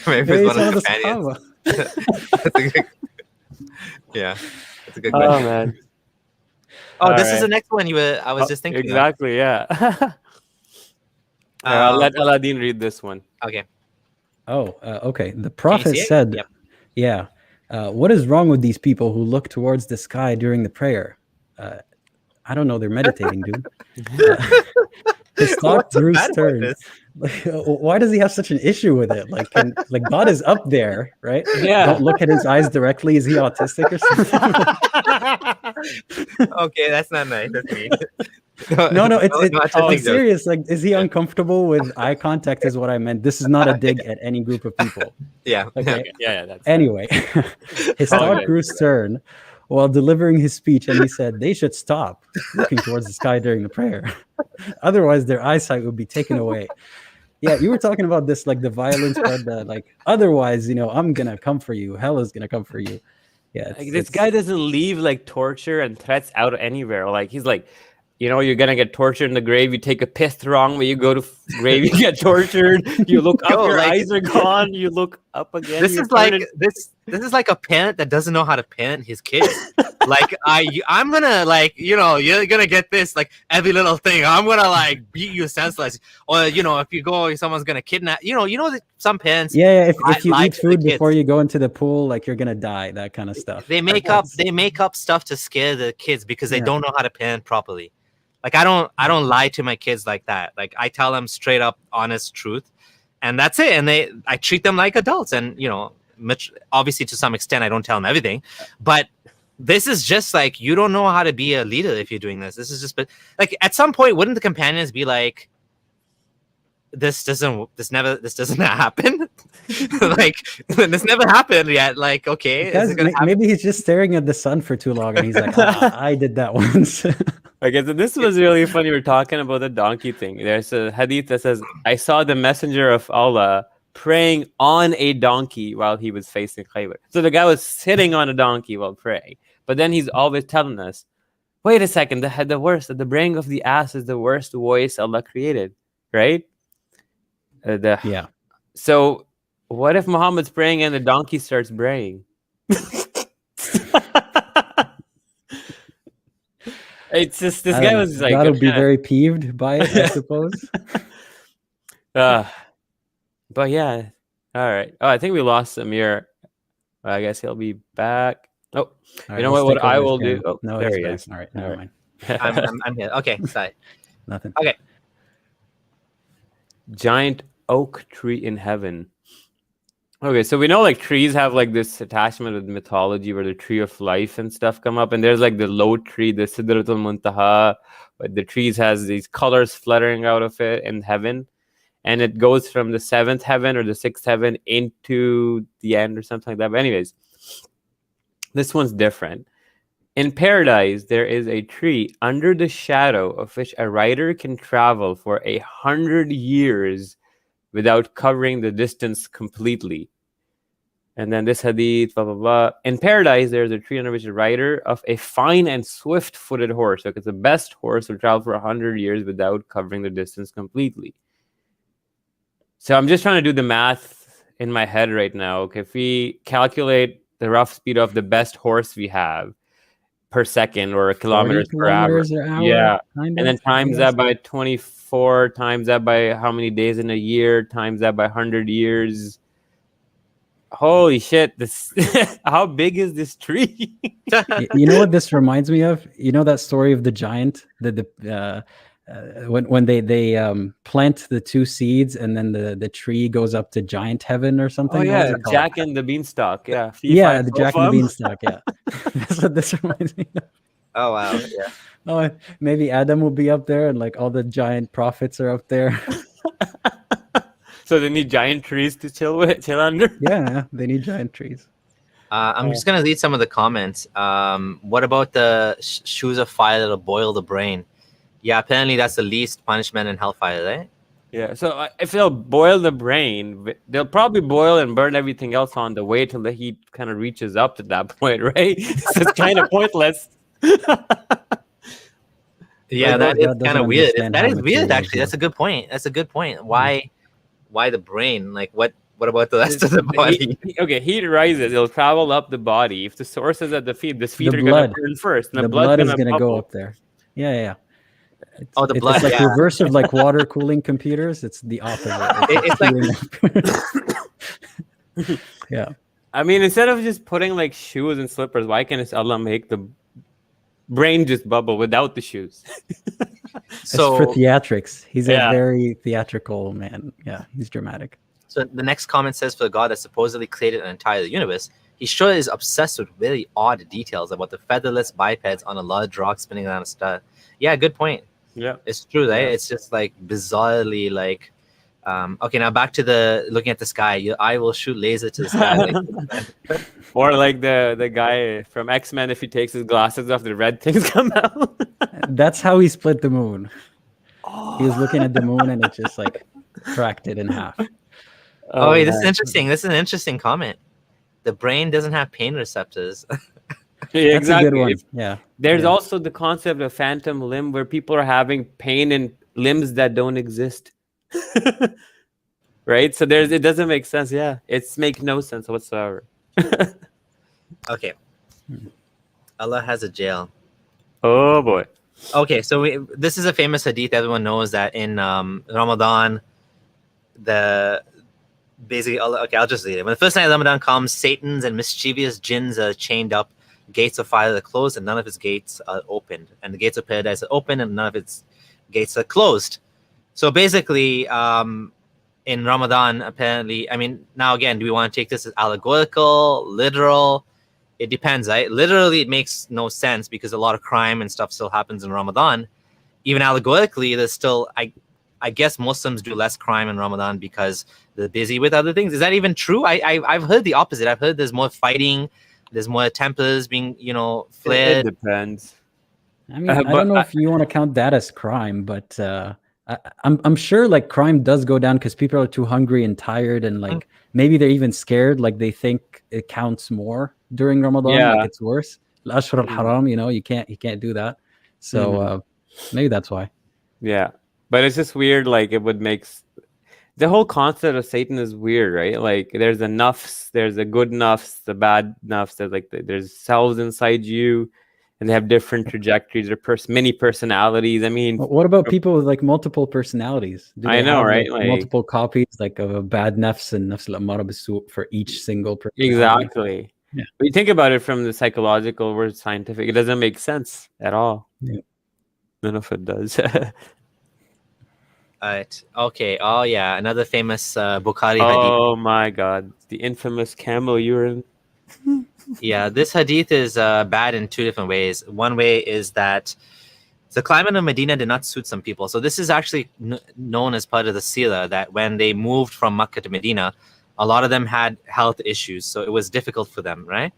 Maybe it's one of the companions. Yeah, that's a good question. Oh, man. This is the next one I was just thinking. Exactly, yeah. I'll let Aladdin read this one. Okay. Okay. The Prophet said, what is wrong with these people who look towards the sky during the prayer? I don't know. They're meditating, dude. His thought grew stern. Why does he have such an issue with it? Like God is up there, right? Yeah. Don't look at his eyes directly. Is he autistic or something? Okay, that's not nice. That's mean. No, it's autistic jokes. serious. Like, is he uncomfortable with eye contact? Is what I meant. This is not a dig at any group of people. Yeah. Okay. Yeah, that's Anyway, his talk Okay. grew stern while delivering his speech, and he said they should stop looking towards the sky during the prayer. Otherwise, their eyesight would be taken away. Yeah, you were talking about this, like the violence, but like otherwise, I'm gonna come for you. Hell is gonna come for you. Yeah, Like, this guy doesn't leave like torture and threats out anywhere. Like, he's like, you're gonna get tortured in the grave. You take a piss the wrong way, you go to grave, you get tortured. You look up, Yo, your like- eyes are gone. You look up again. This you're is like turning- this is like a parent that doesn't know how to parent his kids. Like I'm gonna you're gonna get this like every little thing. I'm gonna like beat you senseless, or if you go, someone's gonna kidnap. That some parents Yeah. If you lie eat to the food kids. before you go into the pool, like you're gonna die. That kind of stuff. they make up stuff to scare the kids because they Yeah. don't know how to parent properly. Like I don't lie to my kids like that. Like I tell them straight up, honest truth, and that's it. And I treat them like adults, and obviously to some extent I don't tell them everything, but this is just like, you don't know how to be a leader if you're doing this. This is just, but like at some point, wouldn't the companions be like, this doesn't happen? Like this never happened yet. Like, okay, is it gonna happen? Maybe he's just staring at the sun for too long, and he's like, I did that once. Okay, so this was really funny. We're talking about the donkey thing. There's a hadith that says, I saw the messenger of Allah praying on a donkey while he was facing Khaybar. So the guy was sitting on a donkey while praying. But then he's always telling us, wait a second, the braying of the ass is the worst voice Allah created, right? Yeah. So what if Muhammad's praying and the donkey starts braying? It's just, this guy was like, God will be very peeved by it, I suppose. But yeah, all right. Oh, I think we lost Amir. I guess he'll be back. Oh, All right, you know let's what take I over will his do? camera. Oh, No, there he's he back. is. All right, All never right. mind. I'm here. Okay, sorry. Nothing. Okay. Giant oak tree in heaven. Okay, so we know like trees have like this attachment with mythology where the tree of life and stuff come up, and there's like the low tree, the Sidratul Muntaha, but the trees has these colors fluttering out of it in heaven, and it goes from the 7th heaven or the 6th heaven into the end or something like that. But anyways, this one's different. In paradise, there is a tree under the shadow of which a rider can travel for 100 years without covering the distance completely. And then this hadith, blah, blah, blah. In paradise, there's a tree under which a rider of a fine and swift-footed horse, so it's the best horse, will travel for 100 years without covering the distance completely. So I'm just trying to do the math in my head right now. Okay, if we calculate the rough speed of the best horse we have per second or kilometers per hour. Yeah, and then times that by 24, times that by how many days in a year, times that by 100 years. Holy shit, this how big is this tree? You know what this reminds me of? You know that story of the giant, when they plant the 2 seeds and then the tree goes up to giant heaven or something. Oh yeah, Jack and the Beanstalk. Yeah, yeah, the Jack and the Beanstalk. Yeah, that's what this reminds me of. Oh wow, yeah. Oh, maybe Adam will be up there, and like all the giant prophets are up there. So they need giant trees to chill under. Yeah, they need giant trees. I'm just gonna read some of the comments. What about the shoes of fire that'll boil the brain? Yeah, apparently that's the least punishment in hellfire, right? Yeah. So if they'll boil the brain, they'll probably boil and burn everything else on the way till the heat kind of reaches up to that point, right? So it's kind of pointless. Yeah, that is kind of weird. That is weird, actually. Work. That's a good point. That's a good point. Why the brain? Like, what about the rest of the body? Heat rises. It'll travel up the body. If the source is at the feet, the feet are going to burn first. And the blood is going to go up there. Yeah. The blood. It's like reverse of like water cooling computers. It's the opposite. It's like yeah. I mean, instead of just putting like shoes and slippers, why can't Allah make the brain just bubble without the shoes? So for theatrics. He's a very theatrical man. Yeah, he's dramatic. So the next comment says, for the God that supposedly created an entire universe, he sure is obsessed with very odd details about the featherless bipeds on a large rock spinning around a star. Yeah, good point. Yeah. It's true, right? Yeah. It's just like bizarrely like. Okay, now back to the looking at the sky. Your eye will shoot laser to the sky. Like, Or like the guy from X-Men, if he takes his glasses off, the red things come out. That's how he split the moon. He was looking at the moon and it just like cracked it in half. oh, wait, this is man. interesting. This is an interesting comment. The brain doesn't have pain receptors. Yeah, That's exactly. a good one. If- Yeah. There's Yeah. also the concept of phantom limb where people are having pain in limbs that don't exist. Right? So it doesn't make sense. Yeah. It's make no sense whatsoever. Okay. Allah has a jail. Oh boy. Okay, so this is a famous hadith. Everyone knows that in Ramadan, basically, okay, I'll just read it. When the first night of Ramadan comes, Satan's and mischievous jinns are chained up. Gates of fire are closed, and none of its gates are opened. And the gates of paradise are open, and none of its gates are closed. So basically, in Ramadan, apparently, I mean, now again, do we want to take this as allegorical, literal? It depends, right? Literally, it makes no sense because a lot of crime and stuff still happens in Ramadan. Even allegorically, there's still, I guess Muslims do less crime in Ramadan because they're busy with other things. Is that even true? I've heard the opposite. I've heard there's more fighting, there's more tempers being, It flared. depends. I mean, I don't know if you want to count that as crime, but I'm sure like crime does go down because people are too hungry and tired, and like maybe they're even scared. Like they think it counts more during Ramadan. Yeah. Like it's worse. Al-Ashhur al-Haram, you can't do that. So maybe that's why. Yeah. But it's just weird. Like it would make the whole concept of Satan is weird, right? Like there's a nafs, there's a good nafs, the bad nafs. There's like there's cells inside you, and they have different trajectories or many personalities. I mean, What about people with like multiple personalities? Do I they know, have, right? like, Like- multiple copies like of a bad nafs and nafs al-ammara bis-su for each single personality? exactly. Yeah. When you think about it from the psychological or scientific, it doesn't make sense at all. Yeah. None of it does. Right. Okay. Oh yeah, another famous Bukhari hadith. Oh my God, the infamous camel urine. Yeah, this hadith is bad in two different ways. One way is that the climate of Medina did not suit some people. So this is actually known as part of the seerah, that when they moved from Makkah to Medina, a lot of them had health issues. So it was difficult for them, right?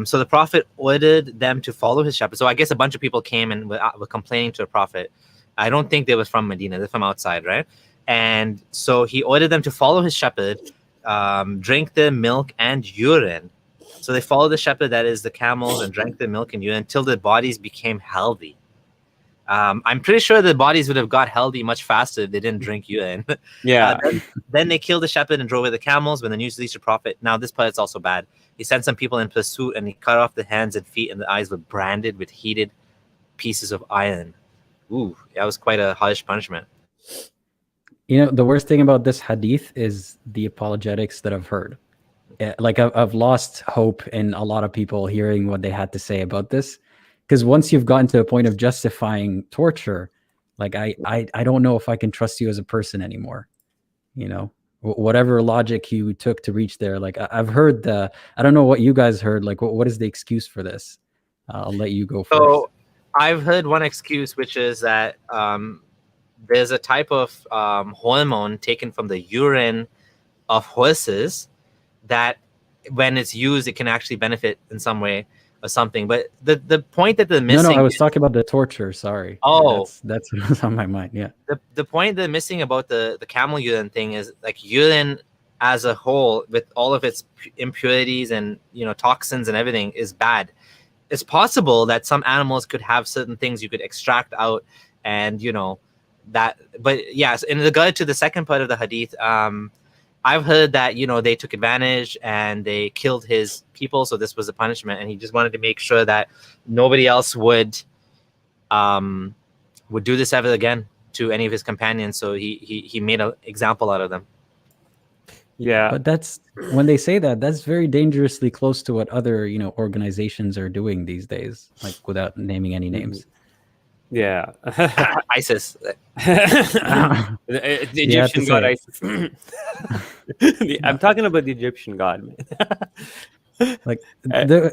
So the Prophet ordered them to follow his shepherd. So I guess a bunch of people came and were complaining to the Prophet. I don't think they were from Medina. They're from outside, right? And so he ordered them to follow his shepherd, drink the milk and urine. So they followed the shepherd, that is the camels, and drank the milk and urine until their bodies became healthy. I'm pretty sure the bodies would have got healthy much faster if they didn't drink urine. Yeah. Then they killed the shepherd and drove away the camels. When the news reached the Prophet, now this part is also bad. He sent some people in pursuit, and he cut off the hands and feet, and the eyes were branded with heated pieces of iron. Ooh, that was quite a harsh punishment. The worst thing about this hadith is the apologetics that I've heard. Like I've lost hope in a lot of people hearing what they had to say about this, because once you've gotten to a point of justifying torture, like I don't know if I can trust you as a person anymore. Whatever logic you took to reach there. Like I've heard I don't know what you guys heard. Like what is the excuse for this? I'll let you go first. So I've heard one excuse, which is that there's a type of hormone taken from the urine of horses that when it's used, it can actually benefit in some way or something. But the point that they're missing... No, I was talking about the torture, sorry. Oh. That's what was on my mind, yeah. The point they're missing about the camel urine thing is like urine as a whole, with all of its impurities and toxins and everything, is bad. It's possible that some animals could have certain things you could extract out, and that. But yes, in regard to the second part of the hadith, I've heard that they took advantage and they killed his people, so this was a punishment, and he just wanted to make sure that nobody else would do this ever again to any of his companions. So he made an example out of them. Yeah. But that's when they say that's very dangerously close to what other organizations are doing these days, like without naming any names. Yeah. ISIS. The Egyptian god ISIS. I'm talking about the Egyptian god, man. Like,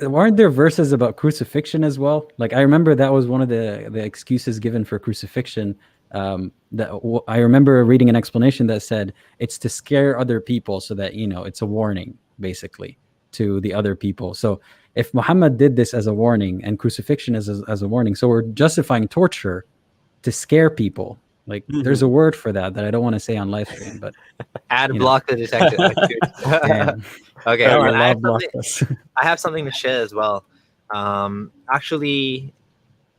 weren't there verses about crucifixion as well? Like, I remember that was one of the excuses given for crucifixion. I remember reading an explanation that said it's to scare other people, so that it's a warning basically to the other people. So if Muhammad did this as a warning and crucifixion as a warning, so we're justifying torture to scare people. Like, there's a word for that I don't want to say on live stream, but Ad blocker detected. damn. Okay, Yeah, and I I have something to share as well. Actually,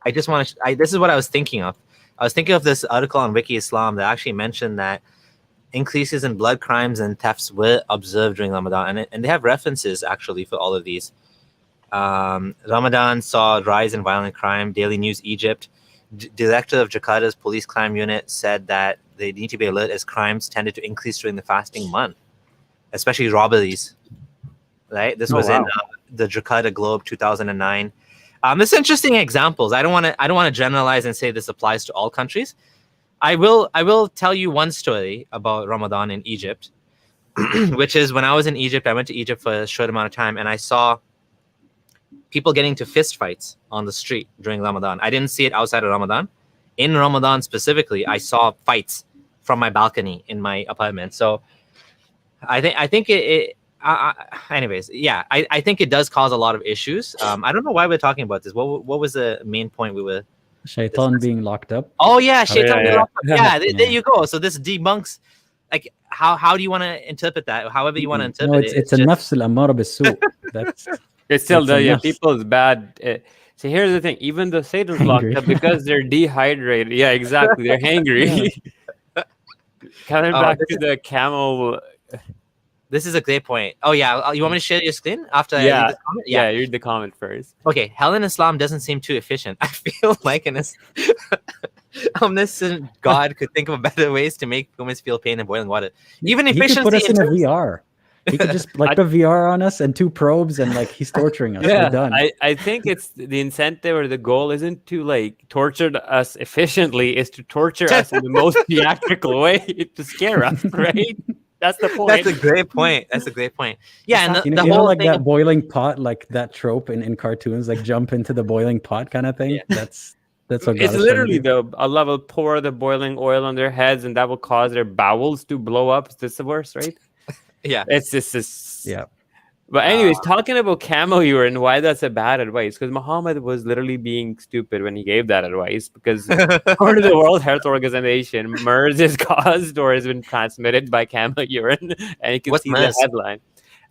I just want to. This is what I was thinking of. I was thinking of this article on Wiki Islam that actually mentioned that increases in blood crimes and thefts were observed during Ramadan, and they have references actually for all of these. Ramadan saw a rise in violent crime. Daily News Egypt, director of Jakarta's police crime unit, said that they need to be alert as crimes tended to increase during the fasting month, especially robberies. Right, this was in the Jakarta Globe 2009. There's interesting examples. I don't want to generalize and say this applies to all countries. I will tell you one story about Ramadan in Egypt, which is when I was in Egypt. I went to Egypt for a short amount of time, and I saw people getting to fist fights on the street during Ramadan. I didn't see it outside of Ramadan. In Ramadan specifically, I saw fights from my balcony in my apartment. So I think it anyways, yeah, I think it does cause a lot of issues. I don't know why we're talking about this. What was the main point we were? Shaitan being locked up. Oh yeah, Shaitan being locked up. Yeah, Yeah. there you go. So this debunks, like, how do you want to interpret that? However you want to interpret it. It's a nafs al-ammara bis-su'. That's It's still It's a mess. people's bad. So here's the thing: even though Satan's locked Hangry. up because they're dehydrated. Yeah, exactly. They're hangry. Coming back to the camel. This is a great point. Oh yeah, you want me to share your screen after I Yeah. read this comment? Yeah, read the comment first. Okay, hell in Islam doesn't seem too efficient. I feel like an omniscient God could think of better ways to make humans feel pain in boiling water. Even he could efficiency. put us in a terms- VR. He could just put VR on us and 2 probes, and like he's torturing us. Yeah, We're done. I think it's the incentive or the goal isn't to like torture us efficiently, is to torture us in the most theatrical way to scare us, right? That's the point. That's a great point. Yeah, and You the know, whole like thing. that boiling pot, like that trope in cartoons, like jump into the boiling pot kind of thing. Yeah. That's what God It's is trying to literally do. though, Allah will pour the boiling oil on their heads, and that will cause their bowels to blow up. Is this the worst, right? Yeah. It's just Yeah. But anyways, talking about camel urine, why that's a bad advice? Because Muhammad was literally being stupid when he gave that advice. Because according to the World Health Organization, MERS is caused or has been transmitted by camel urine, and you can What's see MERS? the headline: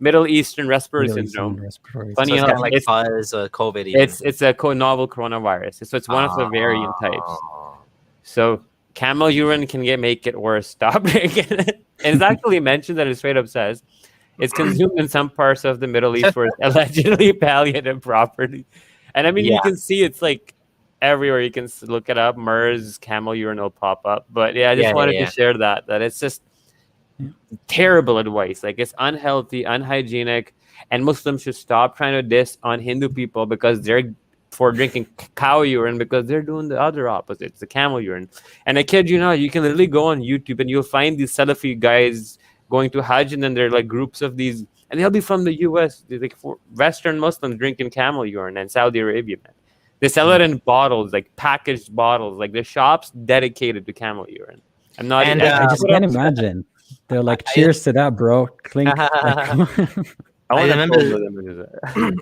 Middle Eastern Respiratory Middle Eastern Syndrome. respiratory So Funny it's enough, kind of like it's- fuzz or COVID. Even. It's a novel coronavirus, so it's one of the variant types. So camel urine can make it worse. Stop drinking it. And it's actually mentioned that it straight up says it's consumed in some parts of the Middle East for its allegedly palliative property. And I mean, you Yeah. can see it's like everywhere. You can look it up. MERS, camel urine will pop up. But yeah, I just wanted to share that it's just terrible advice. Like, it's unhealthy, unhygienic, and Muslims should stop trying to diss on Hindu people because they're for drinking cow urine, because they're doing the other opposite. It's the camel urine. And I kid you not, you can literally go on YouTube and you'll find these Salafi guys going to Hajj, and then they're like groups of these, and they'll be from the US. They're like for Western Muslims drinking camel urine, and Saudi Arabia, man. They sell it in bottles, like packaged bottles, like the shops dedicated to camel urine. I'm not. And, I just can't imagine. They're like, cheers to that, bro. Clink. Like, I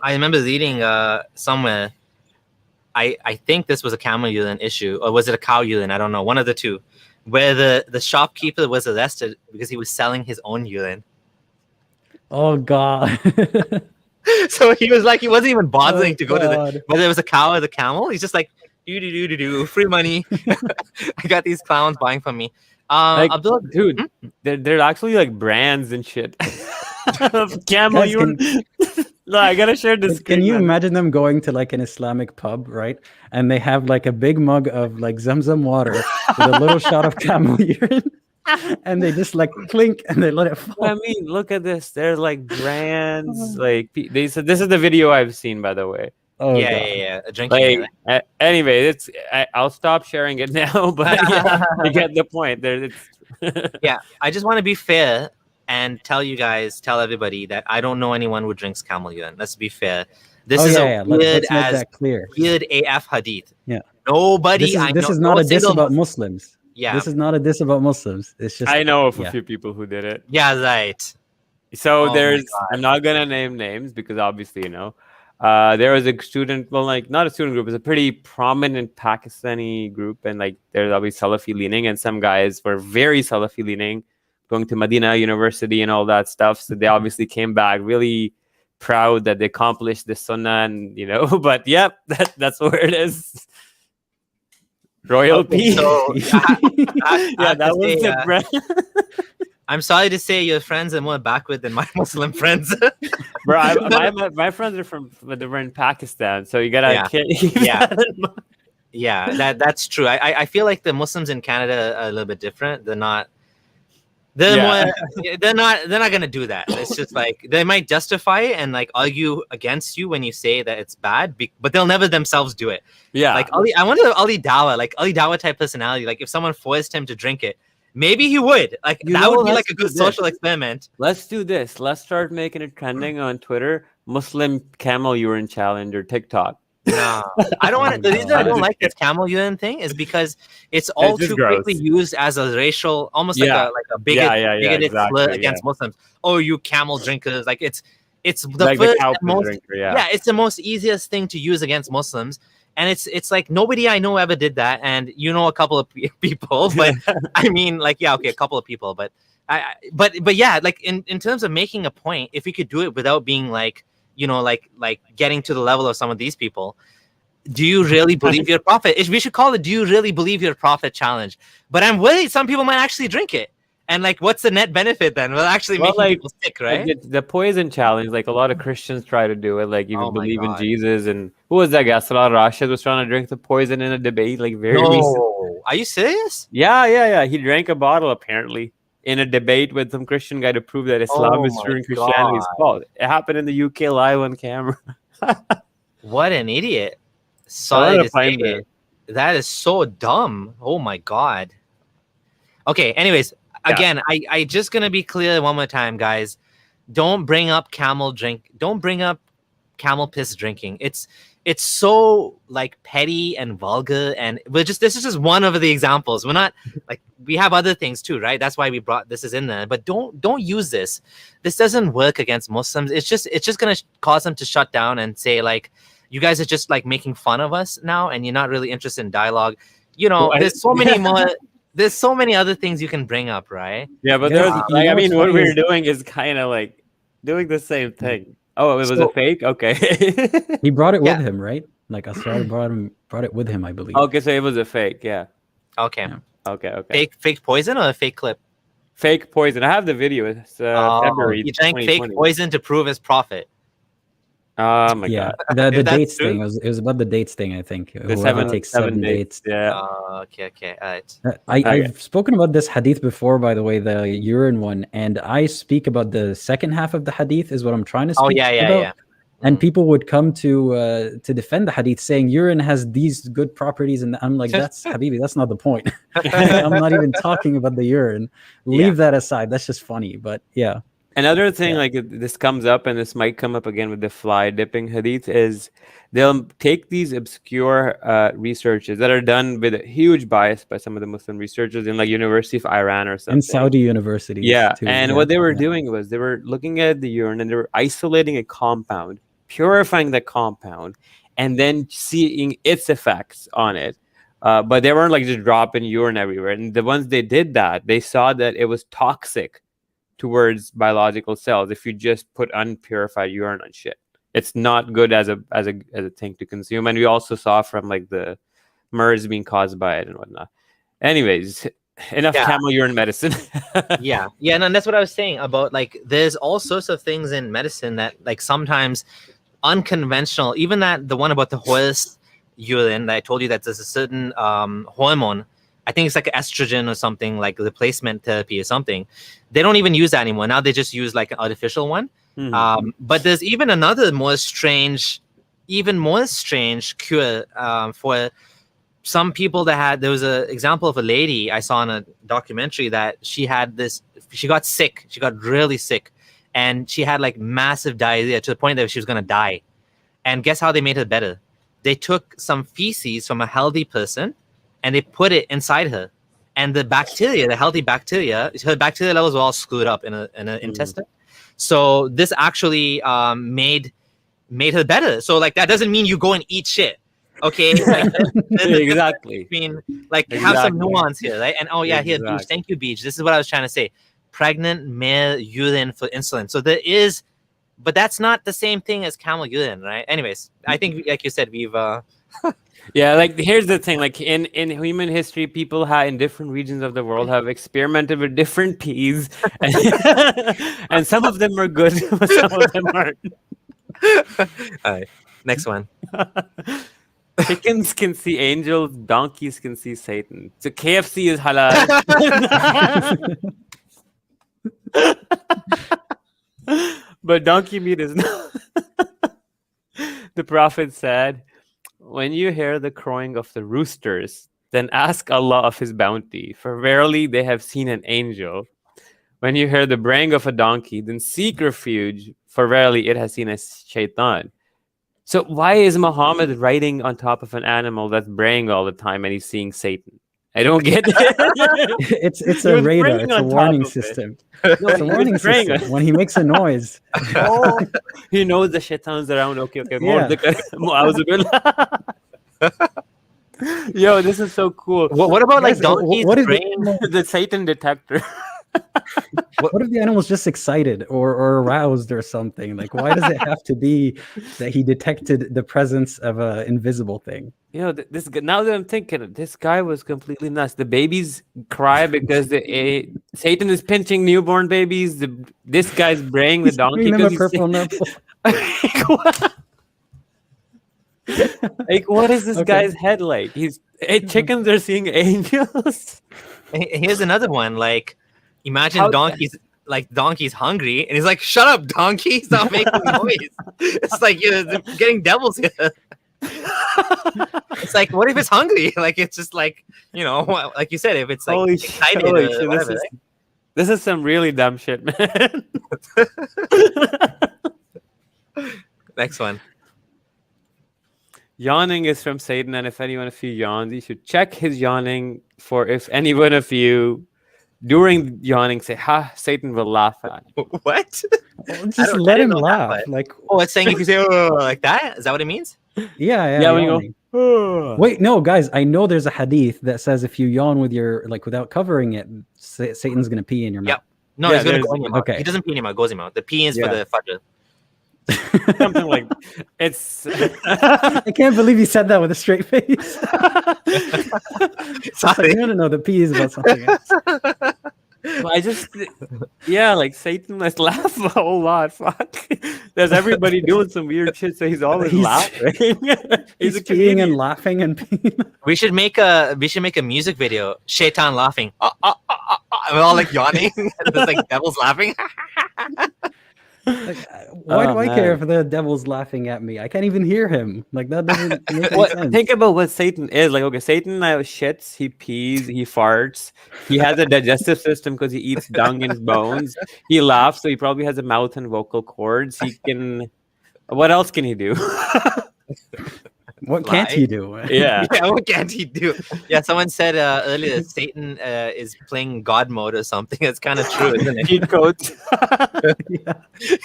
remember reading somewhere. I think this was a camel urine issue, or was it a cow urine? I don't know. One of the two, where the shopkeeper was arrested because he was selling his own urine. oh God. So he was like, he wasn't even bothering Oh, to go to God. whether it was a cow or the camel. He's just like, do free money. I got these clowns buying from me. Like, Abdullah, dude, they're actually like brands and shit. Of camel Guys, urine. No, I gotta share this. Can screen, you man. imagine them going to like an Islamic pub, right? And they have like a big mug of like Zamzam water with a little shot of camel urine, and they just like clink and they let it fall. I mean, look at this. They're like brands. Like they said, this is the video I've seen, by the way. Oh, God. yeah, drinking. Like, anyway, I'll stop sharing it now. But yeah, you get the point. There, it's Yeah, I just want to be fair. and tell everybody that I don't know anyone who drinks camel urine. Let's be fair. This is a weird let's make that clear. Weird AF hadith. Yeah. Nobody. This is not a diss about Muslims. Yeah. This is not a diss about Muslims. It's just I know of a few people who did it. Yeah, right. So I'm not gonna name names because obviously, you know, there was a student, well, like not a student group, it's a pretty prominent Pakistani group, and like they're obviously Salafi leaning, and some guys were very Salafi leaning, going to Medina University and all that stuff. So they obviously came back really proud that they accomplished the sunnah, and you know, but yep, that's where it is. Royalty. So, that was the I'm sorry to say your friends are more backward than my Muslim friends. Bro, my friends are they're in Pakistan, so you gotta that's true. I feel like the Muslims in Canada are a little bit different. They're not gonna do that. It's just like they might justify it and like argue against you when you say that it's bad, but they'll never themselves do it. Yeah, like I wonder if Ali Dawah type personality, like if someone forced him to drink it, maybe he would. Like that would be like a good social experiment. Let's do this. Let's start making it trending on Twitter. Muslim camel urine challenge or TikTok. No, I don't want to. The reason I don't like this camel urine thing is because it's all too quickly used as a racial, almost like a bigoted slur against Muslims. Oh, you camel drinkers! Like it's the like first the most drinker, it's the most easiest thing to use against Muslims, and it's like nobody I know ever did that, and you know a couple of people, but I mean like a couple of people, but but yeah, like in terms of making a point, if we could do it without being like, you know, like getting to the level of some of these people. Do you really believe your prophet? We should call it, do you really believe your prophet challenge? But I'm worried some people might actually drink it. And like, what's the net benefit then? Well, actually making people sick, right? Like the poison challenge, like a lot of Christians try to do it. Like you believe in Jesus, and who was that guy? Salah Rashid was trying to drink the poison in a debate, like very recent. Are you serious? Yeah. He drank a bottle apparently in a debate with some Christian guy to prove that Islam is true and Christianity is false. It happened in the UK live on camera. What an idiot. Sorry to say, that is so dumb. Oh my God. Okay, anyways, again, I just gonna be clear one more time, guys. Don't bring up camel piss drinking. It's so like petty and vulgar, and this is just one of the examples. We're not like, we have other things too, right? That's why we brought this is in there. But don't use this. This doesn't work against Muslims. It's just gonna cause them to shut down and say like, you guys are just like making fun of us now, and you're not really interested in dialogue. You know, there's so many more. There's so many other things you can bring up, right? Yeah, but there's like, I mean, what we're doing is kind of like doing the same thing. Oh, it was a fake? Okay. He brought it with him, right? Like Asrar brought it with him, I believe. Okay, so it was a fake, yeah. Okay. Yeah. Okay. Fake poison or a fake clip? Fake poison. I have the video. It's February. He drank fake poison to prove his prophet. Oh my God. The dates thing. It was about the dates thing, I think. The seven dates. Yeah. Okay. All right. I've spoken about this hadith before, by the way, the urine one, and I speak about the second half of the hadith is what I'm trying to speak about. Yeah. And people would come to defend the hadith, saying urine has these good properties, and I'm like, that's Habibi, that's not the point. I'm not even talking about the urine. Leave that aside. That's just funny, but yeah. Another thing, like this comes up, and this might come up again with the fly dipping hadith, is they'll take these obscure researches that are done with a huge bias by some of the Muslim researchers in like University of Iran or something. In Saudi universities. Yeah. Too. And what they were doing was they were looking at the urine and they were isolating a compound, purifying the compound, and then seeing its effects on it. But they weren't like just dropping urine everywhere. And the ones they did that, they saw that it was toxic towards biological cells if you just put unpurified urine on shit. It's not good as a thing to consume. And we also saw from like the MERS being caused by it and whatnot. Anyways, enough camel urine medicine. And that's what I was saying about like there's all sorts of things in medicine that like sometimes unconventional, even the one about the horse urine that I told you that there's a certain hormone, I think it's like estrogen or something, like replacement therapy or something. They don't even use that anymore. Now they just use like an artificial one. Mm-hmm. But there's even another even more strange cure for some people there was an example of a lady I saw in a documentary that she got sick. She got really sick, and she had like massive diarrhea to the point that she was going to die. And guess how they made her better? They took some feces from a healthy person and they put it inside her. And the healthy bacteria, her bacteria levels were all screwed up in an intestine. So this actually made her better. So like that doesn't mean you go and eat shit. Okay, like, exactly. Have some nuance here, right? And here, Beach. Thank you, Beach. This is what I was trying to say. Pregnant male urine for insulin. So there is, but that's not the same thing as camel urine, right? Anyways, I think, like you said, we've. Yeah, like here's the thing. Like in human history, people in different regions of the world have experimented with different peas, and some of them are good, but some of them aren't. All right, next one. Chickens can see angels, donkeys can see Satan. So KFC is halal. But donkey meat is not. The Prophet said, when you hear the crowing of the roosters, then ask Allah of his bounty, for verily they have seen an angel. When you hear the braying of a donkey, then seek refuge, for verily it has seen a shaitan. So why is Muhammad riding on top of an animal that's braying all the time and he's seeing Satan? I don't get it. It's a radar. It's a warning system. No, it's a warning system. When he makes a noise. Oh, he knows the shaitan's around. Okay. Yeah. Yo, this is so cool. What about like donkeys braying? The Satan detector. What if the animal's just excited or aroused or something? Like, why does it have to be that he detected the presence of an invisible thing? You know, now that I'm thinking, this guy was completely nuts. The babies cry because Satan is pinching newborn babies. This guy's braying the donkey because he's purple nipple. Like, what is this guy's head like? Chickens are seeing angels. Here's another one. Like, imagine donkey's hungry, and he's like, "Shut up, donkey! Stop making noise." It's like you're getting devils here. It's like, what if it's hungry? Like, it's just like, like you said, if it's like excited or whatever. This is some really dumb shit, man. Next one. Yawning is from Satan, and if anyone of you yawns, you should check his yawning. For if any one of you during yawning say, "Ha!" Satan will laugh at you. What? Just let him laugh. Like, it's saying if you say "oh" like that. Is that what it means? Yeah. When you go, wait, no, guys. I know there's a hadith that says if you yawn with without covering it, Satan's gonna pee in your mouth. Yep. No, he's gonna go in your mouth. Okay. He doesn't pee in your mouth. Goes in your mouth. The pee is for the fajr. Something like it's. I can't believe you said that with a straight face. Sorry. Like, no. The P is about something else. I just, like Satan must laugh a whole lot. Fuck, there's everybody doing some weird shit, so he's always laughing. he's peeing and laughing and peeing. We should make a music video. Shaitan laughing. We're all like yawning. And there's like devils laughing. Like, why do I care if the devil's laughing at me? I can't even hear him. Like, that doesn't make any sense. Think about what Satan is. Like, okay, Satan shits, he pees, he farts. He has a digestive system because he eats dung and bones. He laughs, so he probably has a mouth and vocal cords. He can. What else can he do? What can't he do? Yeah, what can't he do? Yeah, someone said earlier Satan is playing God mode or something. That's kind of true, isn't it? Cheat codes.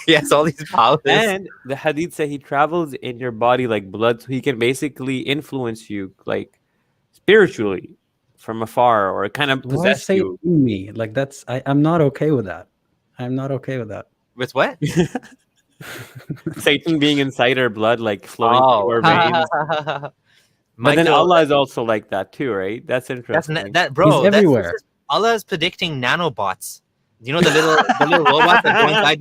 He has all these powers. And the hadith say he travels in your body like blood, so he can basically influence you like spiritually from afar or kind of possess you. Me? Like, I'm not okay with that. I'm not okay with that. With what? Satan being inside our blood, like flowing through our veins. But then Allah is also like that too, right? That's interesting. Bro, he's everywhere. Allah is predicting nanobots. You know the little robots that go inside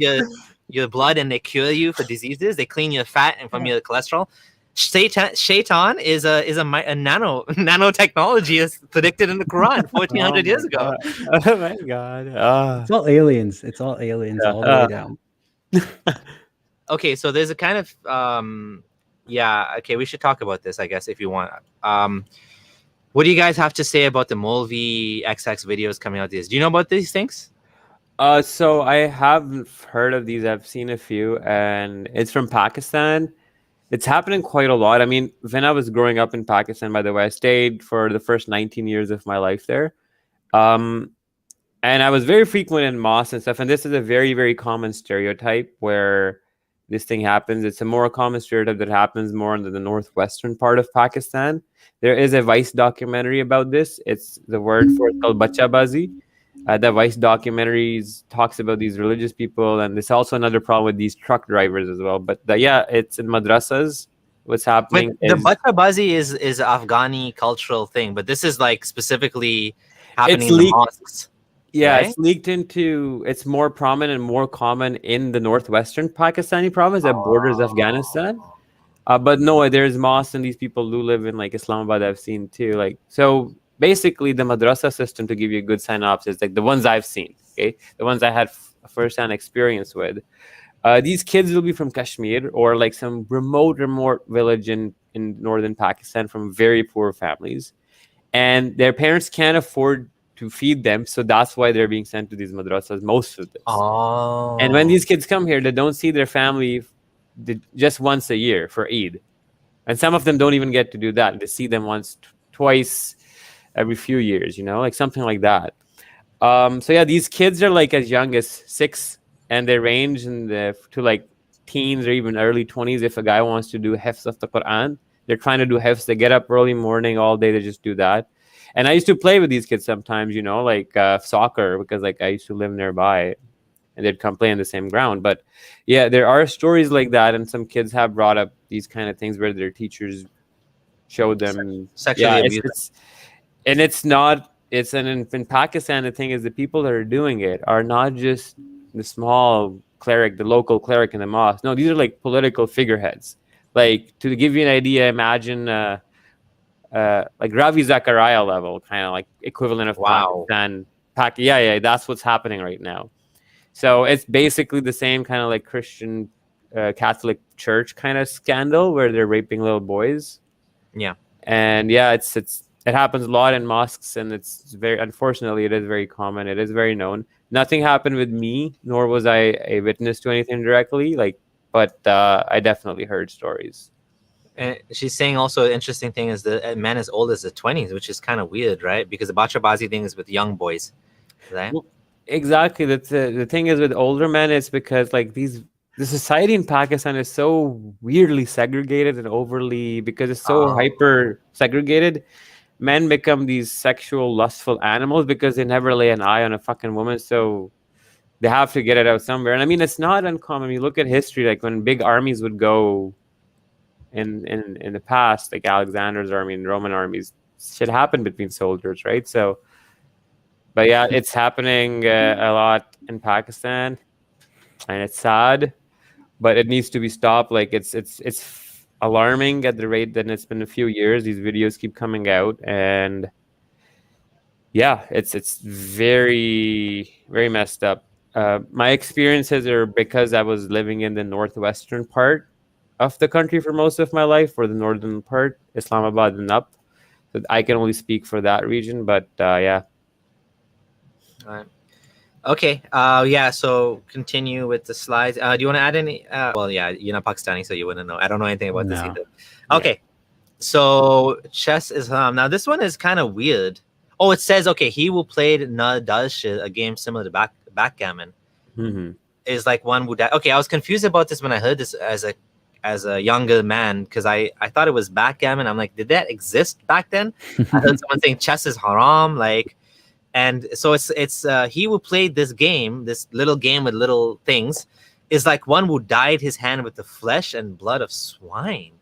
your blood and they cure you for diseases. They clean your fat and from your cholesterol. Shaitan is a nanotechnology as predicted in the Quran 1400 years ago. Oh my God! It's all aliens. It's all aliens all the way down. Okay, so there's a kind of okay, we should talk about this, I guess, if you want. What do you guys have to say about the Molvi XX videos coming out? Do you know about these things? So I have heard of these. I've seen a few, and it's from Pakistan. It's happening quite a lot. I mean, when I was growing up in Pakistan, by the way, I stayed for the first 19 years of my life there. And I was very frequent in mosques and stuff. And this is a very, very common stereotype where this thing happens. It's a more common stereotype that happens more in the northwestern part of Pakistan. There is a Vice documentary about this. It's the word for it called Bachabazi. The Vice documentaries talks about these religious people, and there's also another problem with these truck drivers as well. But yeah, it's in madrasas. What's happening? The Bachabazi is Afghani cultural thing, but this is like specifically happening in the mosques. Yeah, right? It's leaked into. It's more prominent and more common in the northwestern Pakistani province that borders Afghanistan. But no, there's mosques and these people do live in like Islamabad. I've seen too. Like so. Basically, the madrasa system, to give you a good synopsis, like the ones I've seen, okay, the ones I had first-hand experience with, these kids will be from Kashmir or like some remote village in northern Pakistan from very poor families, and their parents can't afford to feed them, so that's why they're being sent to these madrasas. Most of this. Oh. And when these kids come here, they don't see their family just once a year for Eid, and some of them don't even get to do that. They see them once, twice. Every few years, you know, like something like that. So yeah, these kids are like as young as 6, and they range to like teens or even early 20s. If a guy wants to do hifz of the Quran, they're trying to do hifz. They get up early morning all day. They just do that. And I used to play with these kids sometimes, you know, like soccer, because like I used to live nearby, and they'd come play in the same ground. But yeah, there are stories like that, and some kids have brought up these kind of things where their teachers showed them sexually abused. And it's not, in Pakistan, the thing is the people that are doing it are not just the small cleric, the local cleric in the mosque. No, these are like political figureheads. Like, to give you an idea, imagine like Ravi Zachariah level, kind of like equivalent of Pakistan. Yeah, that's what's happening right now. So it's basically the same kind of like Christian Catholic church kind of scandal where they're raping little boys. Yeah. And yeah, it happens a lot in mosques, and it's very, unfortunately, it is very common. It is very known. Nothing happened with me, nor was I a witness to anything directly. But I definitely heard stories. And she's saying also an interesting thing is the men as old as the 20s, which is kind of weird, right? Because the Bachabazi thing is with young boys, right? Well, exactly. That's the thing is with older men, it's because like the society in Pakistan is so weirdly segregated and overly, because it's so hyper segregated. Men become these sexual, lustful animals because they never lay an eye on a fucking woman. So they have to get it out somewhere. And I mean, it's not uncommon. You look at history, like when big armies would go in the past, like Alexander's army and Roman armies, shit happened between soldiers, right? So, but yeah, it's happening a lot in Pakistan, and it's sad, but it needs to be stopped. Like it's alarming at the rate that it's been a few years. These videos keep coming out, and yeah, it's very, very messed up. My experiences are because I was living in the northwestern part of the country for most of my life, or the northern part, Islamabad and up. So I can only speak for that region, but yeah. All right. Okay. Yeah. So continue with the slides. Do you want to add any? Well, yeah, you're not Pakistani, so you wouldn't know. I don't know anything about this either. Okay. Yeah. So chess is now this one is kind of weird. Oh, it says he will play a game similar to backgammon. Mm-hmm. Is like one would. Okay, I was confused about this when I heard this as a younger man, because I thought it was backgammon. I'm like, did that exist back then? I heard someone saying chess is haram, like. And so it's he who played this game, this little game with little things, is like one who dyed his hand with the flesh and blood of swine.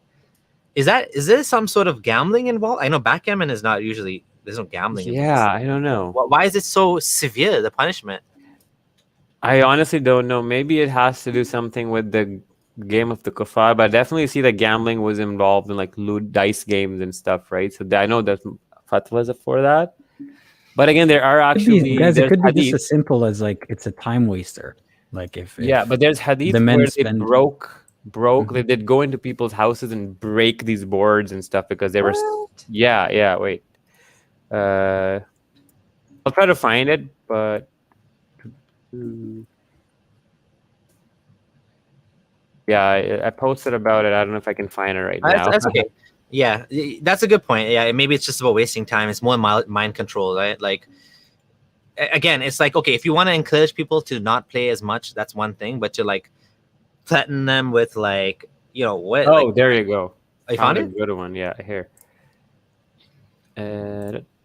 Is there some sort of gambling involved? I know backgammon is not usually, there's no gambling. Yeah, I don't know. Why is it so severe, the punishment? I honestly don't know. Maybe it has to do something with the game of the kuffar, but I definitely see that gambling was involved in like loot dice games and stuff, right? So I know that fatwas for that. But again, there are actually it could be just as simple as like it's a time waster. Like if but there's hadith where they broke. Mm-hmm. They did go into people's houses and break these boards and stuff because they were. Yeah. Wait. I'll try to find it, but yeah, I posted about it. I don't know if I can find it right now. That's okay. Yeah, that's a good point. Yeah, maybe it's just about wasting time. It's more mind control, right? Like, again, it's like, okay, if you want to encourage people to not play as much, that's one thing. But to like threaten them with like, what? Oh, like, there you go. I found a it. good one. Yeah, here.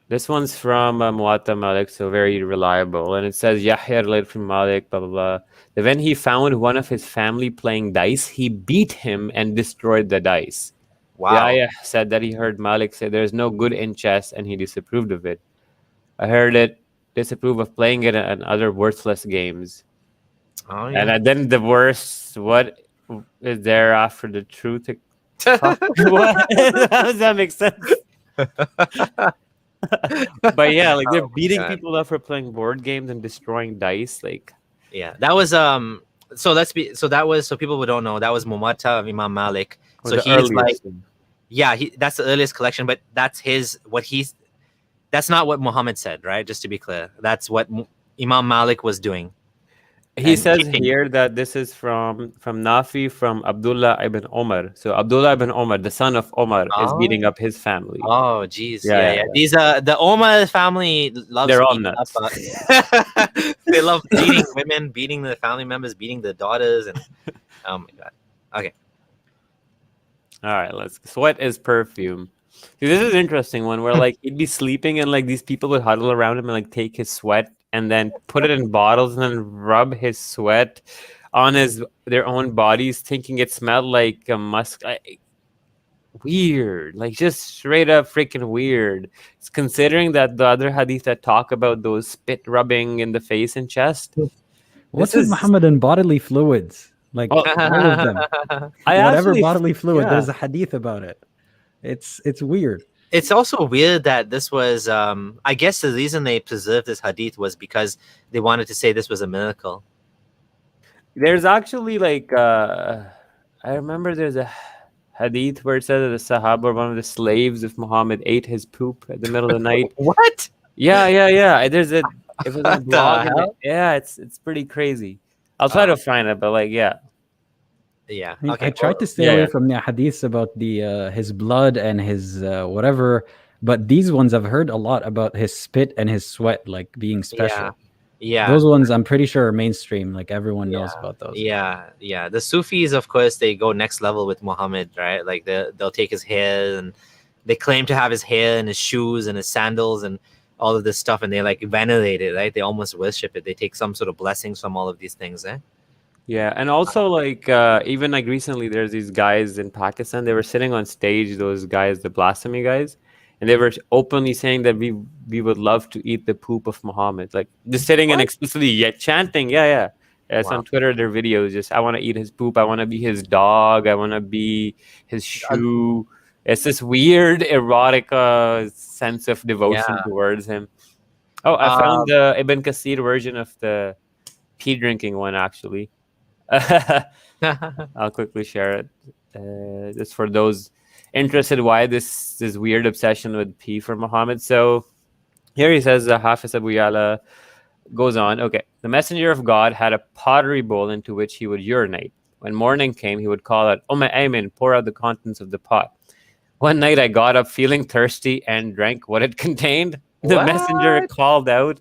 This one's from Muatta Malik, so very reliable. And it says, Yahya related from Malik, blah, blah, blah. That when he found one of his family playing dice, he beat him and destroyed the dice. Wow. Yahya said that he heard Malik say there's no good in chess and he disapproved of it. I heard it disapprove of playing it and other worthless games. Oh, yeah. And then the worst, what is there after the truth? What? How does that make sense? But yeah, like they're beating people up for playing board games and destroying dice. Like, yeah, that was so people who don't know, that was Muwatta of Imam Malik. So he's like, yeah, that's the earliest collection, but that's that's not what Muhammad said, right? Just to be clear, that's what Imam Malik was doing. He says here that this is from Nafi, from Abdullah ibn Omar. So Abdullah ibn Omar, the son of Omar, is beating up his family. Oh, geez. Yeah. These the Omar family loves. They're all nuts. They love beating women, beating the family members, beating the daughters, and oh my god. Okay. All right, sweat is perfume. See, this is an interesting one where like he'd be sleeping and like these people would huddle around him and like take his sweat and then put it in bottles and then rub his sweat on their own bodies, thinking it smelled like a musk. Weird, like just straight up freaking weird. It's considering that the other hadith that talk about those spit rubbing in the face and chest. What's with Muhammad and bodily fluids? Like all of them. Whatever bodily fluid, there's a hadith about it. It's weird. It's also weird that this was, I guess the reason they preserved this hadith was because they wanted to say this was a miracle. There's actually like, I remember there's a hadith where it says that the Sahaba, one of the slaves of Muhammad, ate his poop at the middle of the night. What? Yeah. There's it was a blog. Yeah, it's pretty crazy. I'll try to find it, but like, yeah. Yeah. I tried to stay away from the hadiths about the his blood and his whatever, but these ones I've heard a lot about his spit and his sweat like being special. Yeah. Those ones I'm pretty sure are mainstream, like everyone knows about those. Yeah. The Sufis, of course, they go next level with Muhammad, right? Like they'll take his hair and they claim to have his hair and his shoes and his sandals and all of this stuff, and they like venerate it, right? They almost worship it. They take some sort of blessings from all of these things, eh? Yeah, and also like even like recently there's these guys in Pakistan, they were sitting on stage, those guys, the blasphemy guys, and they were openly saying that we would love to eat the poop of Muhammad, like just sitting and explicitly chanting. It's on Twitter, their videos, just I want to eat his poop, I want to be his dog, I want to be his shoe. It's this weird erotic sense of devotion towards him. I found the Ibn Kathir version of the pee drinking one actually. I'll quickly share it just for those interested why this weird obsession with pee for Muhammad. So here he says, Hafiz Abu Yala goes on, okay, the messenger of God had a pottery bowl into which he would urinate. When morning came, he would call out, Ayman, pour out the contents of the pot. One night I got up feeling thirsty and drank what it contained. The messenger called out,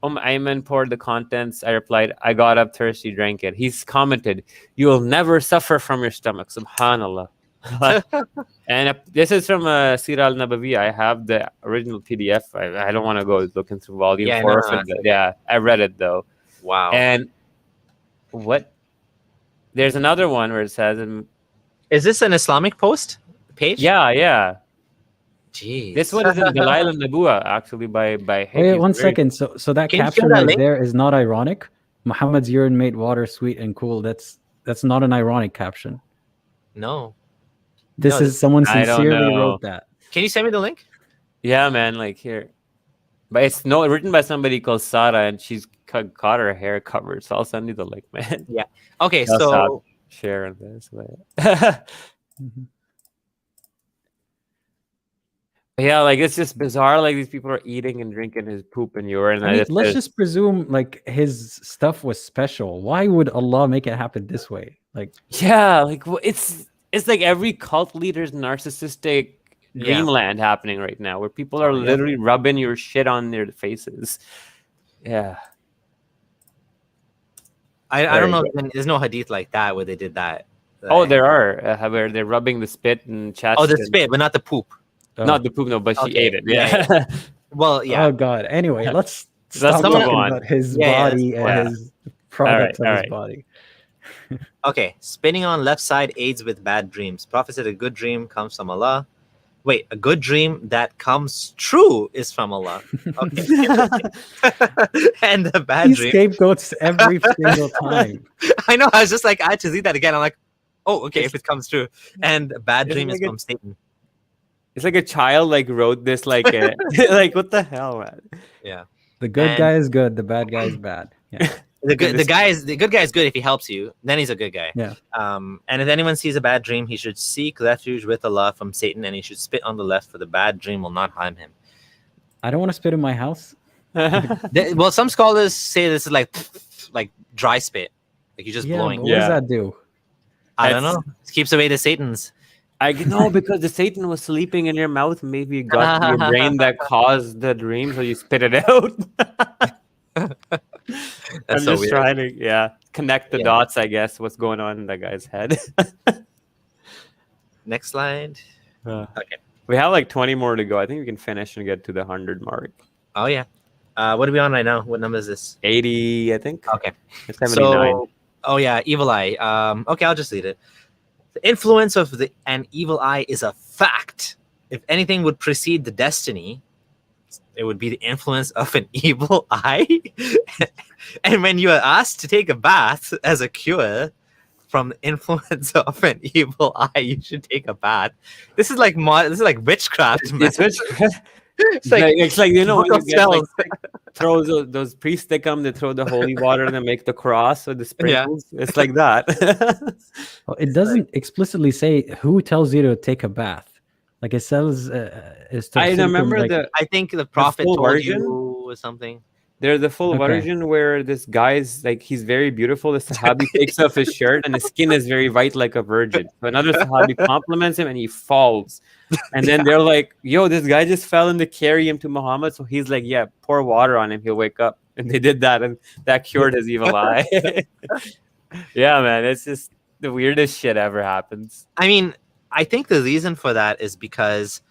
Ayman poured the contents. I replied, I got up thirsty, drank it. He's commented, you will never suffer from your stomach. Subhanallah. And this is from Sirah al-Nabawi. I have the original PDF. I don't want to go looking through volume 4 of it. Yeah, I read it though. Wow. And there's another one where it says, is this an Islamic post page? Yeah. Jeez. This one is in Dalail al-Nabuwa, actually, by Wait, one second. So that caption right there is not ironic. Muhammad's urine made water sweet and cool. That's not an ironic caption. No. This is someone sincerely wrote that. Can you send me the link? Yeah, man. Like here, but it's written by somebody called Sarah, and she's got her hair covered. So I'll send you the link, man. Yeah. Okay. So share this. Yeah, like it's just bizarre. Like these people are eating and drinking his poop and urine. I mean, let's just presume like his stuff was special. Why would Allah make it happen this way? Like, yeah, like it's like every cult leader's narcissistic dreamland happening right now, where people are literally rubbing your shit on their faces. Yeah. I don't know. There's no hadith like that where they did that. Oh, there are where they're rubbing the spit and chest. Oh, the spit, but not the poop. Not the poop, no, but she ate it. Yeah. Well, yeah. Oh God. Anyway, let's stop move talking on. about his body and his product of his body. Okay, spinning on left side aids with bad dreams. Prophet said a good dream comes from Allah. Wait, a good dream that comes true is from Allah. Okay. And the bad dream. Scapegoats every single time. I know. I was just like, I had to read that again. I'm like, oh, okay, if it comes true. And a bad dream is from Satan. It's like a child like wrote this like like what the hell, man? Yeah. The good guy is good. The bad guy is bad. Yeah. The good guy is good if he helps you. Then he's a good guy. Yeah. And if anyone sees a bad dream, he should seek refuge with Allah from Satan, and he should spit on the left, for the bad dream will not harm him. I don't want to spit in my house. Well, some scholars say this is like dry spit, like you're just blowing. What does that do? I don't know. It keeps away the Satans. I know, because the Satan was sleeping in your mouth. Maybe it got to your brain that caused the dream, so you spit it out. I'm so just weird. trying to connect the dots, I guess, what's going on in that guy's head. Next slide. Okay. We have like 20 more to go. I think we can finish and get to the 100 mark. Oh, yeah. What are we on right now? What number is this? 80, I think. Okay. It's 79. So, evil eye. Okay, I'll just read it. The influence of an evil eye is a fact. If anything would precede the destiny, it would be the influence of an evil eye. And when you are asked to take a bath as a cure from the influence of an evil eye, you should take a bath. This is like witchcraft, man. It's witchcraft. It's like you know when you get throw those priests, they come, they throw the holy water and they make the cross with the sprinkles. It's like that. Well, it doesn't explicitly say who tells you to take a bath. Like it says, I remember I think the prophet told you or something. There's the full version where this guy's like, he's very beautiful. The Sahabi takes off his shirt and his skin is very white like a virgin. So another Sahabi compliments him and he falls. And then they're like, yo, this guy just fell and they carry him to Muhammad. So he's like, yeah, pour water on him. He'll wake up. And they did that and that cured his evil eye. Yeah, man. It's just the weirdest shit ever happens. I mean, I think the reason for that is because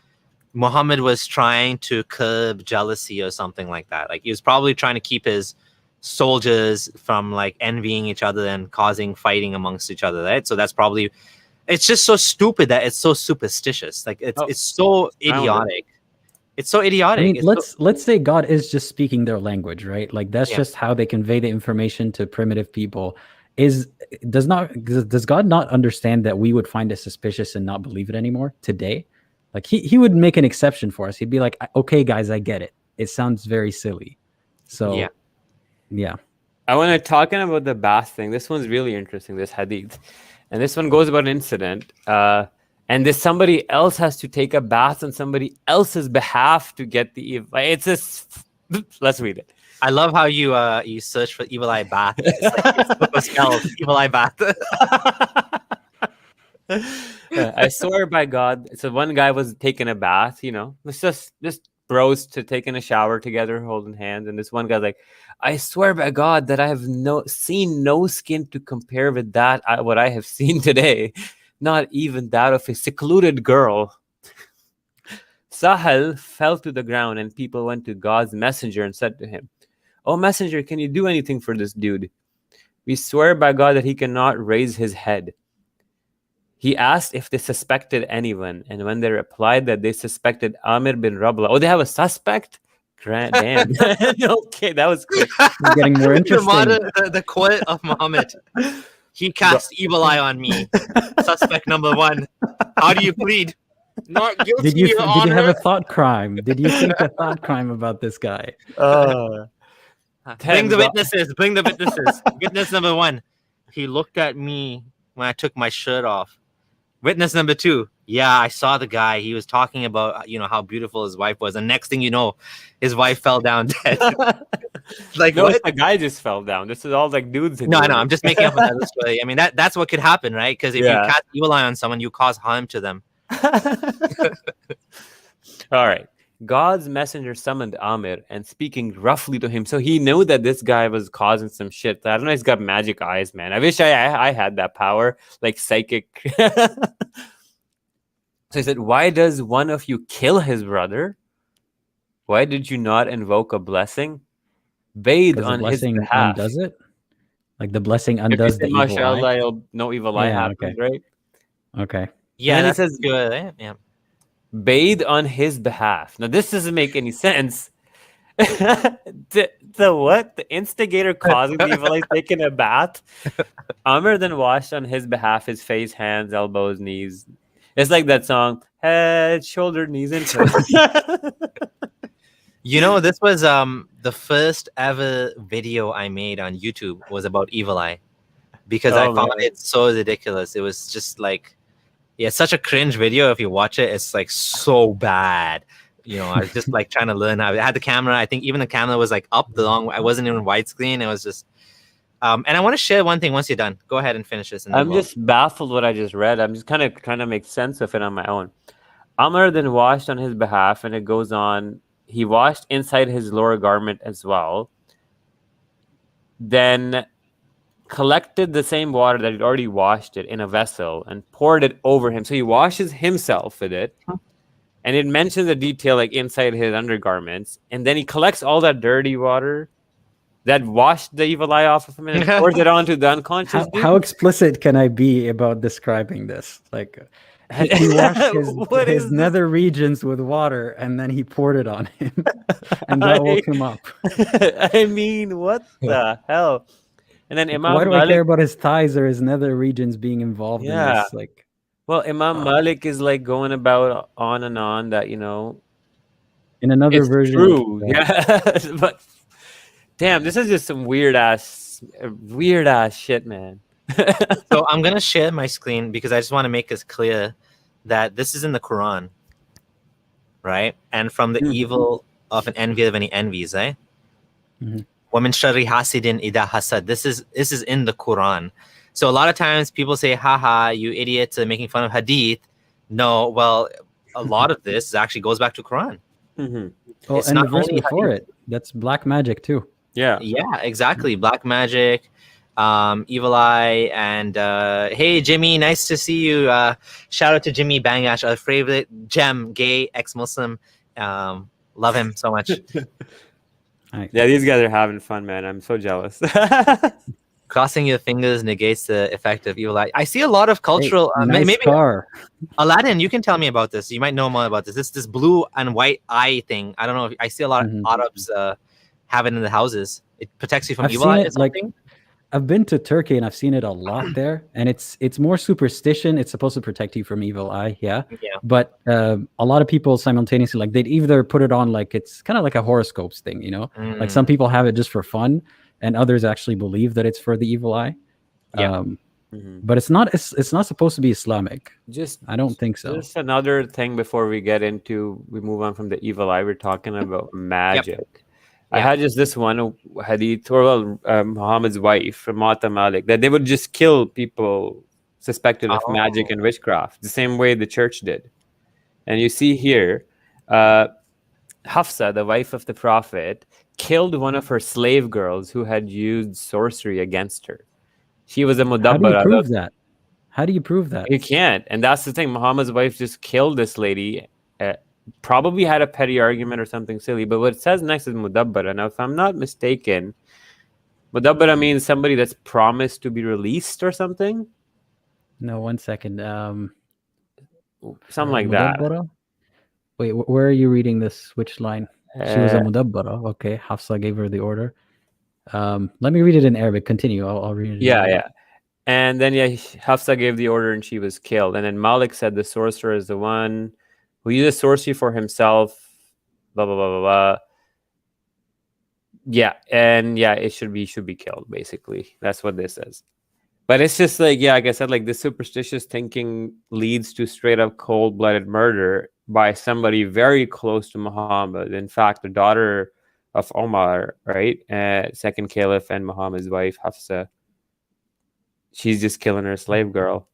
Muhammad was trying to curb jealousy or something like that. Like he was probably trying to keep his soldiers from like envying each other and causing fighting amongst each other, right? So that's probably, it's just so stupid that it's so superstitious. Like it's so idiotic. It's so idiotic. I mean, let's say God is just speaking their language, right? Like that's just how they convey the information to primitive people. Does God not understand that we would find it suspicious and not believe it anymore today? Like he would make an exception for us. He'd be like, okay, guys, I get it. It sounds very silly. So yeah. I want to talking about the bath thing. This one's really interesting, this hadith. And this one goes about an incident. And this somebody else has to take a bath on somebody else's behalf to get the evil. It's this. Let's read it. I love how you search for evil eye bath. It's like spelled evil eye bath. I swear by God. So one guy was taking a bath, it's just bros to taking a shower together, holding hands. And this one guy's like, I swear by God that I have seen no skin to compare with what I have seen today. Not even that of a secluded girl. Sahal fell to the ground and people went to God's messenger and said to him, "Oh messenger, can you do anything for this dude? We swear by God that he cannot raise his head." He asked if they suspected anyone, and when they replied that they suspected Amir bin Rabla. Oh, they have a suspect? Damn. Okay, that was quick. It's getting more interesting. The quote of Muhammad. He cast evil eye on me. Suspect number one. How do you plead? Not guilty, Did you Honor. have a thought crime? Did you think a thought crime about this guy? Bring the witnesses. Bring the witnesses. Witness number one. He looked at me when I took my shirt off. Witness number two. Yeah, I saw the guy. He was talking about how beautiful his wife was, and next thing you know, his wife fell down dead. Like No, what? the guy just fell down. This is all like dudes. No, I know. I'm just making up another story. I mean, that's what could happen, right? Because if you Yeah. cast evil eye on someone, you cause harm to them. All right. God's messenger summoned Amir and speaking roughly to him. So he knew that this guy was causing some shit. I don't know. He's got magic eyes, man. I wish I had that power, like psychic. So he said, "Why does one of you kill his brother? Why did you not invoke a blessing? Bathe Because the on his blessing behalf. undoes it. Like the blessing If you undoes say the evil eye. mashallah, no evil eye Yeah, happens, right? Okay. Yeah, then he that's says- good. Eh? Yeah. Bathe on his behalf." Now, this doesn't make any sense. the what? The instigator causing the evil eye taking a bath. Amr then washed on his behalf his face, hands, elbows, knees. It's like that song, head, shoulder, knees, and toes. This was the first ever video I made on YouTube was about evil eye, because I Oh, found man. it so ridiculous. It was just like, yeah, such a cringe video. If you watch it, it's like so bad. I was just like trying to learn how. I had the camera. I think even the camera was like up the long. I wasn't even widescreen. It was just. And I want to share one thing once you're done. Go ahead and finish this. And then I'm we'll- just baffled what I just read. I'm just kind of trying to make sense of it on my own. Amr then washed on his behalf, and it goes on. He washed inside his lower garment as well. Then collected the same water that he'd already washed it in a vessel and poured it over him. So he washes himself with it. And it mentions the detail like inside his undergarments. And then he collects all that dirty water that washed the evil eye off of him and pours it onto the unconscious dude. How explicit can I be about describing this? Like, he washed What is his this? nether regions with water, and then he poured it on him, and that woke him up. I mean, what the hell? And then Imam Why do I Malik, care about his thighs or his nether regions being involved in Yeah. this? Like, well, Imam Malik is like going about on and on that, in another it's version, true. Yeah. But damn, this is just some weird ass shit, man. So I'm gonna share my screen because I just want to make this clear that this is in the Quran, right? And from the evil of an envy of any envies, eh? Mhm. وَمِن شَرِّ حَاسِدٍ إِذَا حَسَدَ. This is in the Quran. So a lot of times people say, haha, you idiots are making fun of hadith. No, well, a lot of this actually goes back to Quran. Mhm. well, It's and the not verse only before hadith. it, that's black magic too. Yeah. Yeah, exactly. Black magic, evil eye, and hey Jimmy, nice to see you. Shout out to Jimmy Bangash, our favorite gem, gay ex-Muslim. Love him so much. Yeah, these guys are having fun, man. I'm so jealous. Crossing your fingers negates the effect of evil eye. I see a lot of cultural. Hey, nice maybe car. Aladdin, you can tell me about this. You might know more about this. This blue and white eye thing. I don't know. I see a lot of Mhm. Arabs have it in the houses. It protects you from I've evil seen eye. it, Or like, something? I've been to Turkey and I've seen it a lot there, and it's more superstition. It's supposed to protect you from evil eye, yeah. Yeah. But a lot of people simultaneously, like, they'd either put it on like it's kind of like a horoscopes thing, Like some people have it just for fun, and others actually believe that it's for the evil eye. Yeah. But it's not. It's not supposed to be Islamic. Just I don't think so. Just another thing before we move on from the evil eye. We're talking about magic. I had just this one hadith, or Muhammad's wife, Mata Malik, that they would just kill people suspected of magic and witchcraft, the same way the church did. And you see here, Hafsa, the wife of the Prophet, killed one of her slave girls who had used sorcery against her. She was a How do you mudabbara. prove that? How do you prove that? You can't. And that's the thing. Muhammad's wife just killed this lady. Probably had a petty argument or something silly. But what it says next is mudabbara. Now, if I'm not mistaken, mudabbara means somebody that's promised to be released or something. No, 1 second. Something like that. Mudabbara? Wait, where are you reading this? Which line? She was a mudabbara. Okay, Hafsa gave her the order. Let me read it in Arabic. Continue. I'll read it. Yeah. And then Hafsa gave the order and she was killed. And then Malik said the sorcerer is the one who uses sorcery for himself. Blah blah blah blah blah. Yeah, and it should be killed. Basically, that's what this says. But it's just like, yeah, like I said, like this superstitious thinking leads to straight up cold-blooded murder by somebody very close to Muhammad. In fact, the daughter of Omar, right? Second caliph and Muhammad's wife, Hafsa. She's just killing her slave girl.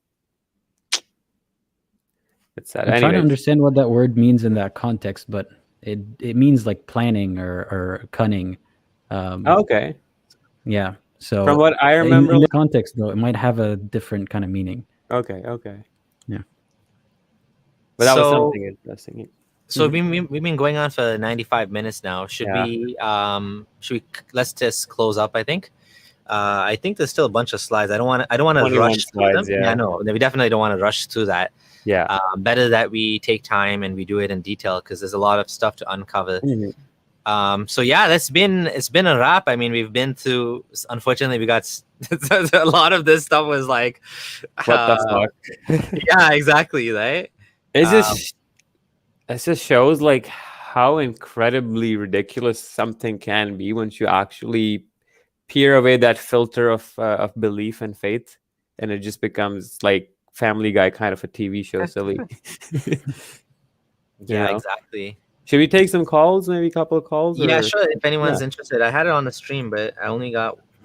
It's sad. I'm trying to Anyways, understand what that word means in that context, but it means like planning or cunning. okay. Yeah. So From what I remember, in the context though, it might have a different kind of meaning. okay. Yeah. But that was So- something interesting. So we've been going on for 95 minutes now. Should Yeah. we let's just close up, I think. I think there's still a bunch of slides. I don't want to 21 rush through slides, them. yeah. No, we definitely don't want to rush through that. Yeah. Better that we take time and we do it in detail because there's a lot of stuff to uncover. So yeah, it's been a wrap. I mean, we've been through. Unfortunately, we got a lot of this stuff was like, What the fuck? yeah, exactly, right? It just shows like how incredibly ridiculous something can be once you actually peel away that filter of belief and faith, and it just becomes like Family Guy kind of a TV show, silly. Yeah, know? exactly. Should we take some calls? Maybe a couple of calls? Yeah, or- sure. If anyone's Yeah. interested, I had it on the stream, but we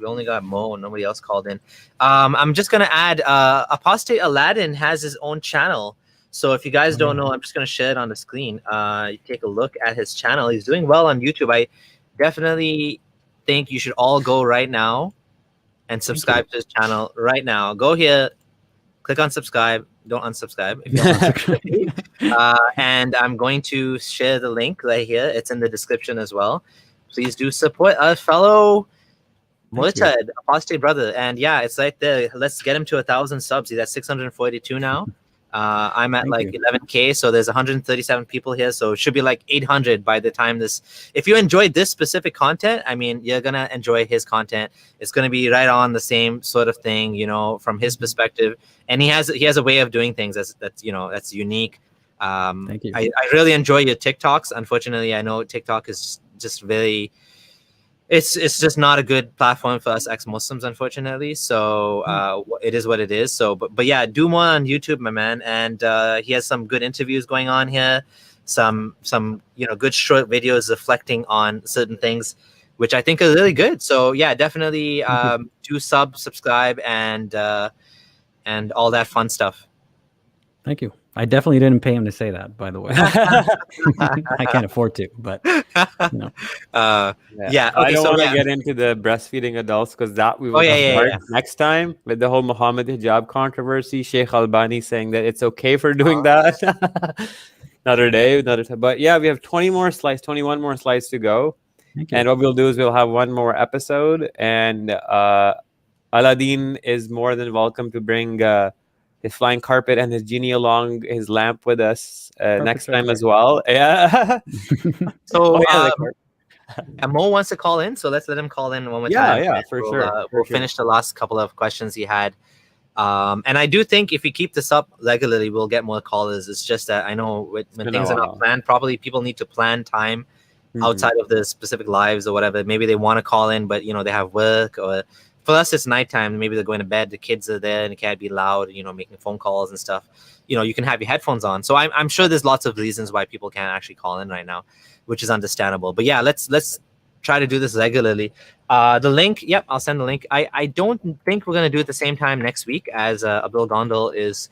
only got Mo. Nobody else called in. I'm just gonna add. Apostate Aladdin has his own channel. So if you guys don't know, I'm just gonna share it on the screen. You take a look at his channel. He's doing well on YouTube. I definitely think you should all go right now and subscribe to his channel right now. Go here, click on subscribe. Don't unsubscribe if you don't unsubscribe. And I'm going to share the link right here. It's in the description as well. Please do support a fellow Murtad, apostate brother. And yeah, it's right there. Let's get him to 1,000 subs. He's at 642 now. I'm at Thank you. 11K, so there's 137 people here, so it should be like 800 by the time this. If you enjoyed this specific content, I mean, you're gonna enjoy his content. It's gonna be right on the same sort of thing, you know, from his perspective. And he has a way of doing things that's unique. Thank you. I really enjoy your TikToks. Unfortunately, I know TikTok is just very. It's just not a good platform for us ex-Muslims, unfortunately. So it is what it is. So, but yeah, do more on YouTube, my man. And he has some good interviews going on here. Some good short videos reflecting on certain things, which I think are really good. So yeah, definitely do subscribe and all that fun stuff. Thank you. I definitely didn't pay him to say that, by the way. I can't afford to, but no. Yeah. I Okay, don't so want to yeah. get into the breastfeeding adults because that we will yeah, start yeah. next time with the whole Muhammad hijab controversy. Sheikh Albani saying that it's okay for doing that. Another day, another time. But yeah, we have 21 more slides to go. Thank you. And what we'll do is we'll have one more episode, and Aladdin is more than welcome to bring his flying carpet and his genie along, his lamp with us next time as well. Yeah. So the and Mo wants to call in, so let's let him call in one more Yeah, time. yeah, and for we'll, sure, we'll for sure. finish the last couple of questions he had. And I do think if we keep this up regularly, we'll get more callers. It's just that I know when been a things are while. not planned properly, people need to plan time Mhm. outside of the specific lives or whatever. Maybe they want to call in, but they have work, or for us it's nighttime. Maybe they're going to bed. The kids are there and it can't be loud. Making phone calls and stuff. You can have your headphones on. So I'm sure there's lots of reasons why people can't actually call in right now, which is understandable. But yeah, let's try to do this regularly. The link, yep, I'll send the link. I don't think we're gonna do it the same time next week as Abdul Gondal is.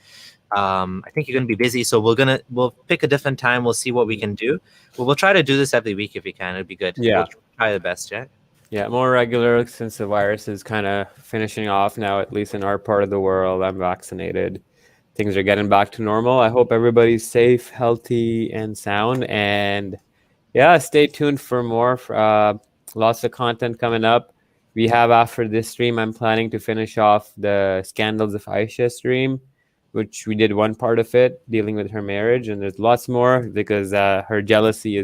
I think you're gonna be busy, so we'll pick a different time. We'll see what we can do. But we'll try to do this every week if we can. It'd be good. Yeah. We'll try the best. Yeah. Yeah, more regular since the virus is kind of finishing off now, at least in our part of the world. I'm vaccinated. Things are getting back to normal. I hope everybody's safe, healthy, and sound. And yeah, stay tuned for more. Lots of content coming up. We have, after this stream, I'm planning to finish off the Scandals of Aisha stream, which we did one part of it, dealing with her marriage. And there's lots more because her jealousy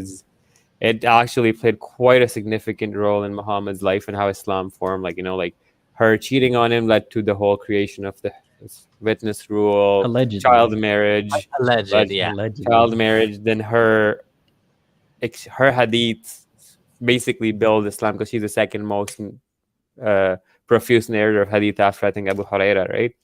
it actually played quite a significant role in Muhammad's life and how Islam formed. Like her cheating on him led to the whole creation of the witness rule, Allegedly. child marriage, Allegedly. child marriage. Then her hadith basically build Islam because she's the second most profuse narrator of hadith after, I think, Abu Huraira, right?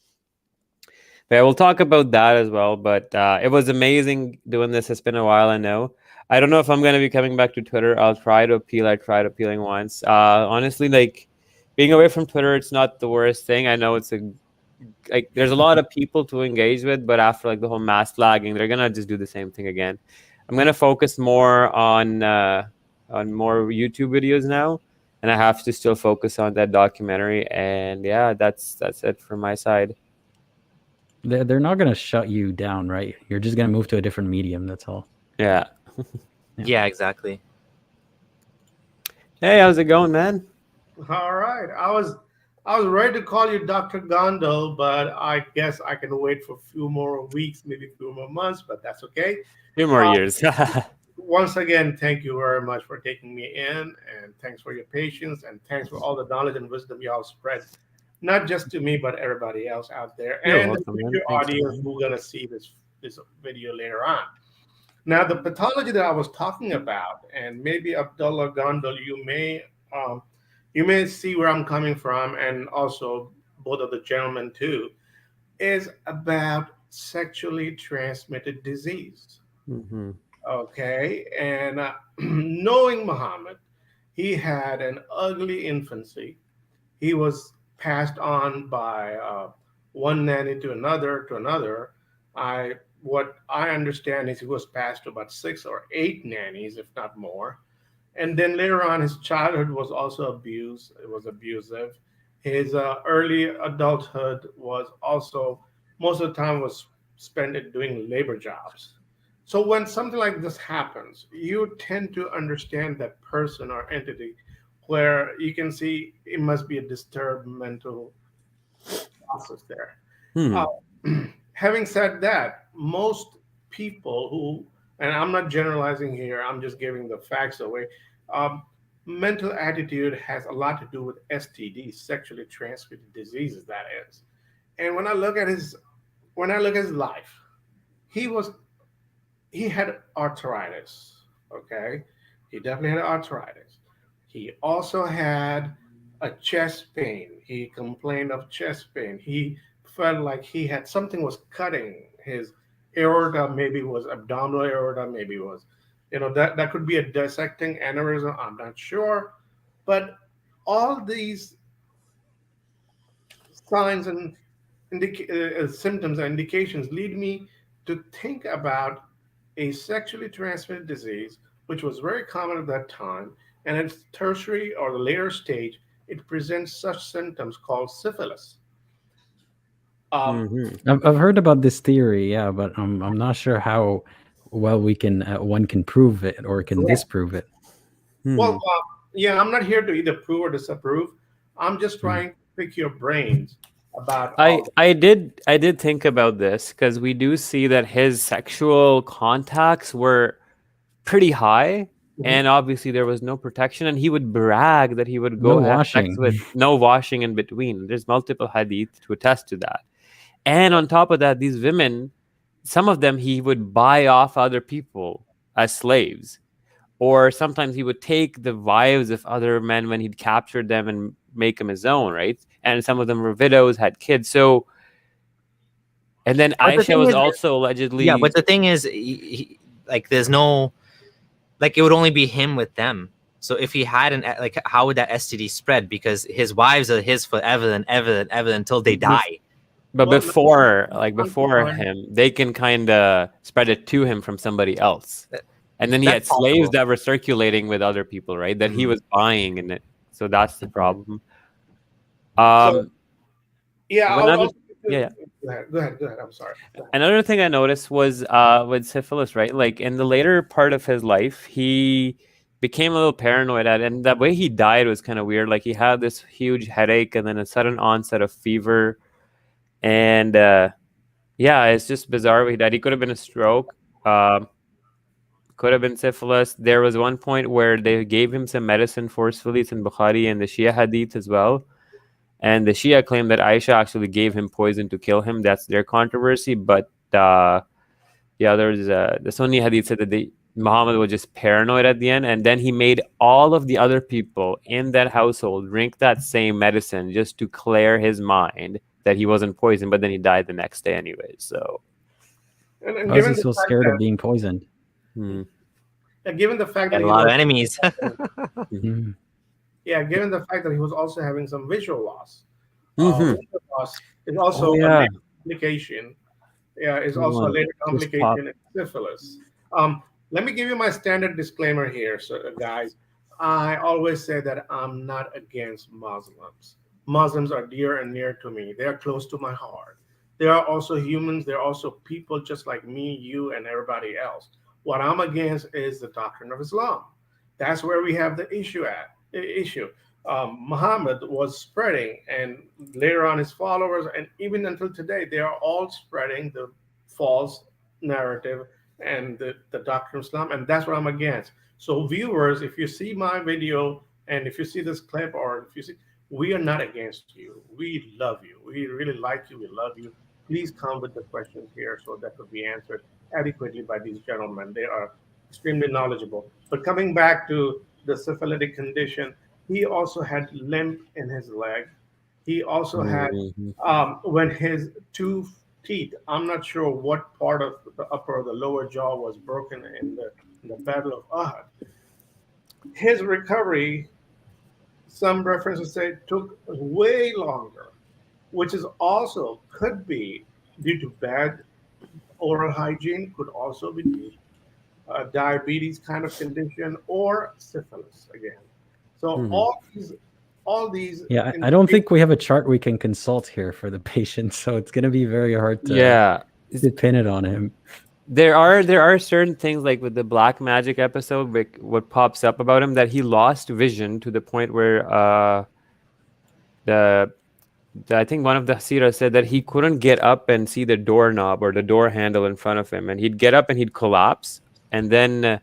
But I will talk about that as well. But it was amazing doing this. It's been a while, I know. I don't know if I'm going to be coming back to Twitter. I'll try to appeal. I tried appealing once. Honestly, like, being away from Twitter, it's not the worst thing. I know it's there's a lot of people to engage with, but after like the whole mass flagging, they're going to just do the same thing again. I'm going to focus more on more YouTube videos now, and I have to still focus on that documentary. And yeah, that's it from my side. They're not going to shut you down, right? You're just going to move to a different medium. That's all. Yeah. Yeah, exactly. Hey, how's it going, man? All right. I was ready to call you Dr. Gondal, but I guess I can wait for a few more weeks, maybe a few more months, but that's okay. A few more years. Once again, thank you very much for taking me in, and thanks for your patience, and thanks for all the knowledge and wisdom y'all spread, not just to me, but everybody else out there, and the audience who's going to see this video later on. Now, the pathology that I was talking about, and maybe Abdullah, Gondal, you may see where I'm coming from, and also both of the gentlemen too, is about sexually transmitted disease. Mm-hmm. Okay, and knowing Muhammad, he had an ugly infancy. He was passed on by one nanny to another. What I understand is he was passed to about 6 or 8 nannies, if not more. And then later on, his childhood was also abused. It was abusive. His early adulthood was also, most of the time, was spent doing labor jobs. So when something like this happens, you tend to understand that person or entity where you can see it must be a disturbed mental process there. Having said that, most people who, and I'm not generalizing here, I'm just giving the facts away, mental attitude has a lot to do with STDs, sexually transmitted diseases, that is. And when I look at his life, he had arthritis, okay? He definitely had arthritis. He also had a chest pain. He complained of chest pain. He felt like he had something was cutting his aorta, maybe it was abdominal aorta, maybe it was, that could be a dissecting aneurysm, I'm not sure. But all these signs and symptoms and indications lead me to think about a sexually transmitted disease, which was very common at that time, and at tertiary or the later stage, it presents such symptoms called syphilis. I've heard about this theory, yeah, but I'm not sure how well one can prove it or can disprove it. Well, yeah, I'm not here to either prove or disapprove. I'm just trying to pick your brains about. I did think about this because we do see that his sexual contacts were pretty high, and obviously there was no protection, and he would brag that he would go have sex with no washing in between. There's multiple hadith to attest to that. And on top of that, these women, some of them he would buy off other people as slaves. Or sometimes he would take the wives of other men when he'd captured them and make them his own, right? And some of them were widows, had kids. So, and then Aisha was also allegedly... Yeah, but the thing is, there's no... Like, it would only be him with them. So if he had how would that STD spread? Because his wives are his forever and ever and ever until they die. But before him, they can kind of spread it to him from somebody else. And then he had slaves that were circulating with other people, right? That he was buying in it. So that's the problem. Go ahead. I'm sorry. Another thing I noticed was with syphilis, right? Like in the later part of his life, he became a little paranoid and the way he died was kind of weird. Like he had this huge headache and then a sudden onset of fever. And it's just bizarre way he died. He could have been a stroke. Could have been syphilis. There was one point where they gave him some medicine forcefully. It's in Bukhari and the Shia hadith as well. And the Shia claim that Aisha actually gave him poison to kill him. That's their controversy. But there's the Sunni hadith said that Muhammad was just paranoid at the end, and then he made all of the other people in that household drink that same medicine just to clear his mind that he wasn't poisoned, but then he died the next day anyway. So And Why is he given the so fact scared that, of being poisoned? hmm. given the fact that Got a he lot of was, enemies. Mhm. yeah, given the fact that he was also having some visual loss, Mhm. visual loss is also Oh, a yeah. later complication. Yeah, is Good also a one. later Just complication in syphilis. Let me give you my standard disclaimer here, so guys. I always say that I'm not against Muslims. Muslims are dear and near to me. They are close to my heart. They are also humans. They're also people just like me, you, and everybody else. What I'm against is the doctrine of Islam. That's where we have the issue. Muhammad was spreading, and later on his followers, and even until today, they are all spreading the false narrative and the doctrine of Islam, and that's what I'm against. So, viewers, if you see my video and if you see this clip, or if you see, we are not against you. We love you. We really like you. We love you. Please come with the questions here so that could be answered adequately by these gentlemen. They are extremely knowledgeable. But coming back to the syphilitic condition, he also had limp in his leg. He also had, Mhm. when his two teeth, I'm not sure what part of the upper or the lower jaw was broken in the Battle of Uhud. His recovery, some references say, took way longer, which is also could be due to bad oral hygiene, could also be due to diabetes kind of condition, or syphilis again. So Mhm. all these Yeah, I don't indicate, think we have a chart we can consult here for the patient, so it's going to be very hard to Yeah. pin it on him. There are certain things like with the black magic episode, like what pops up about him, that he lost vision to the point where the I think one of the Sira said that he couldn't get up and see the doorknob or the door handle in front of him, and he'd get up and he'd collapse. And then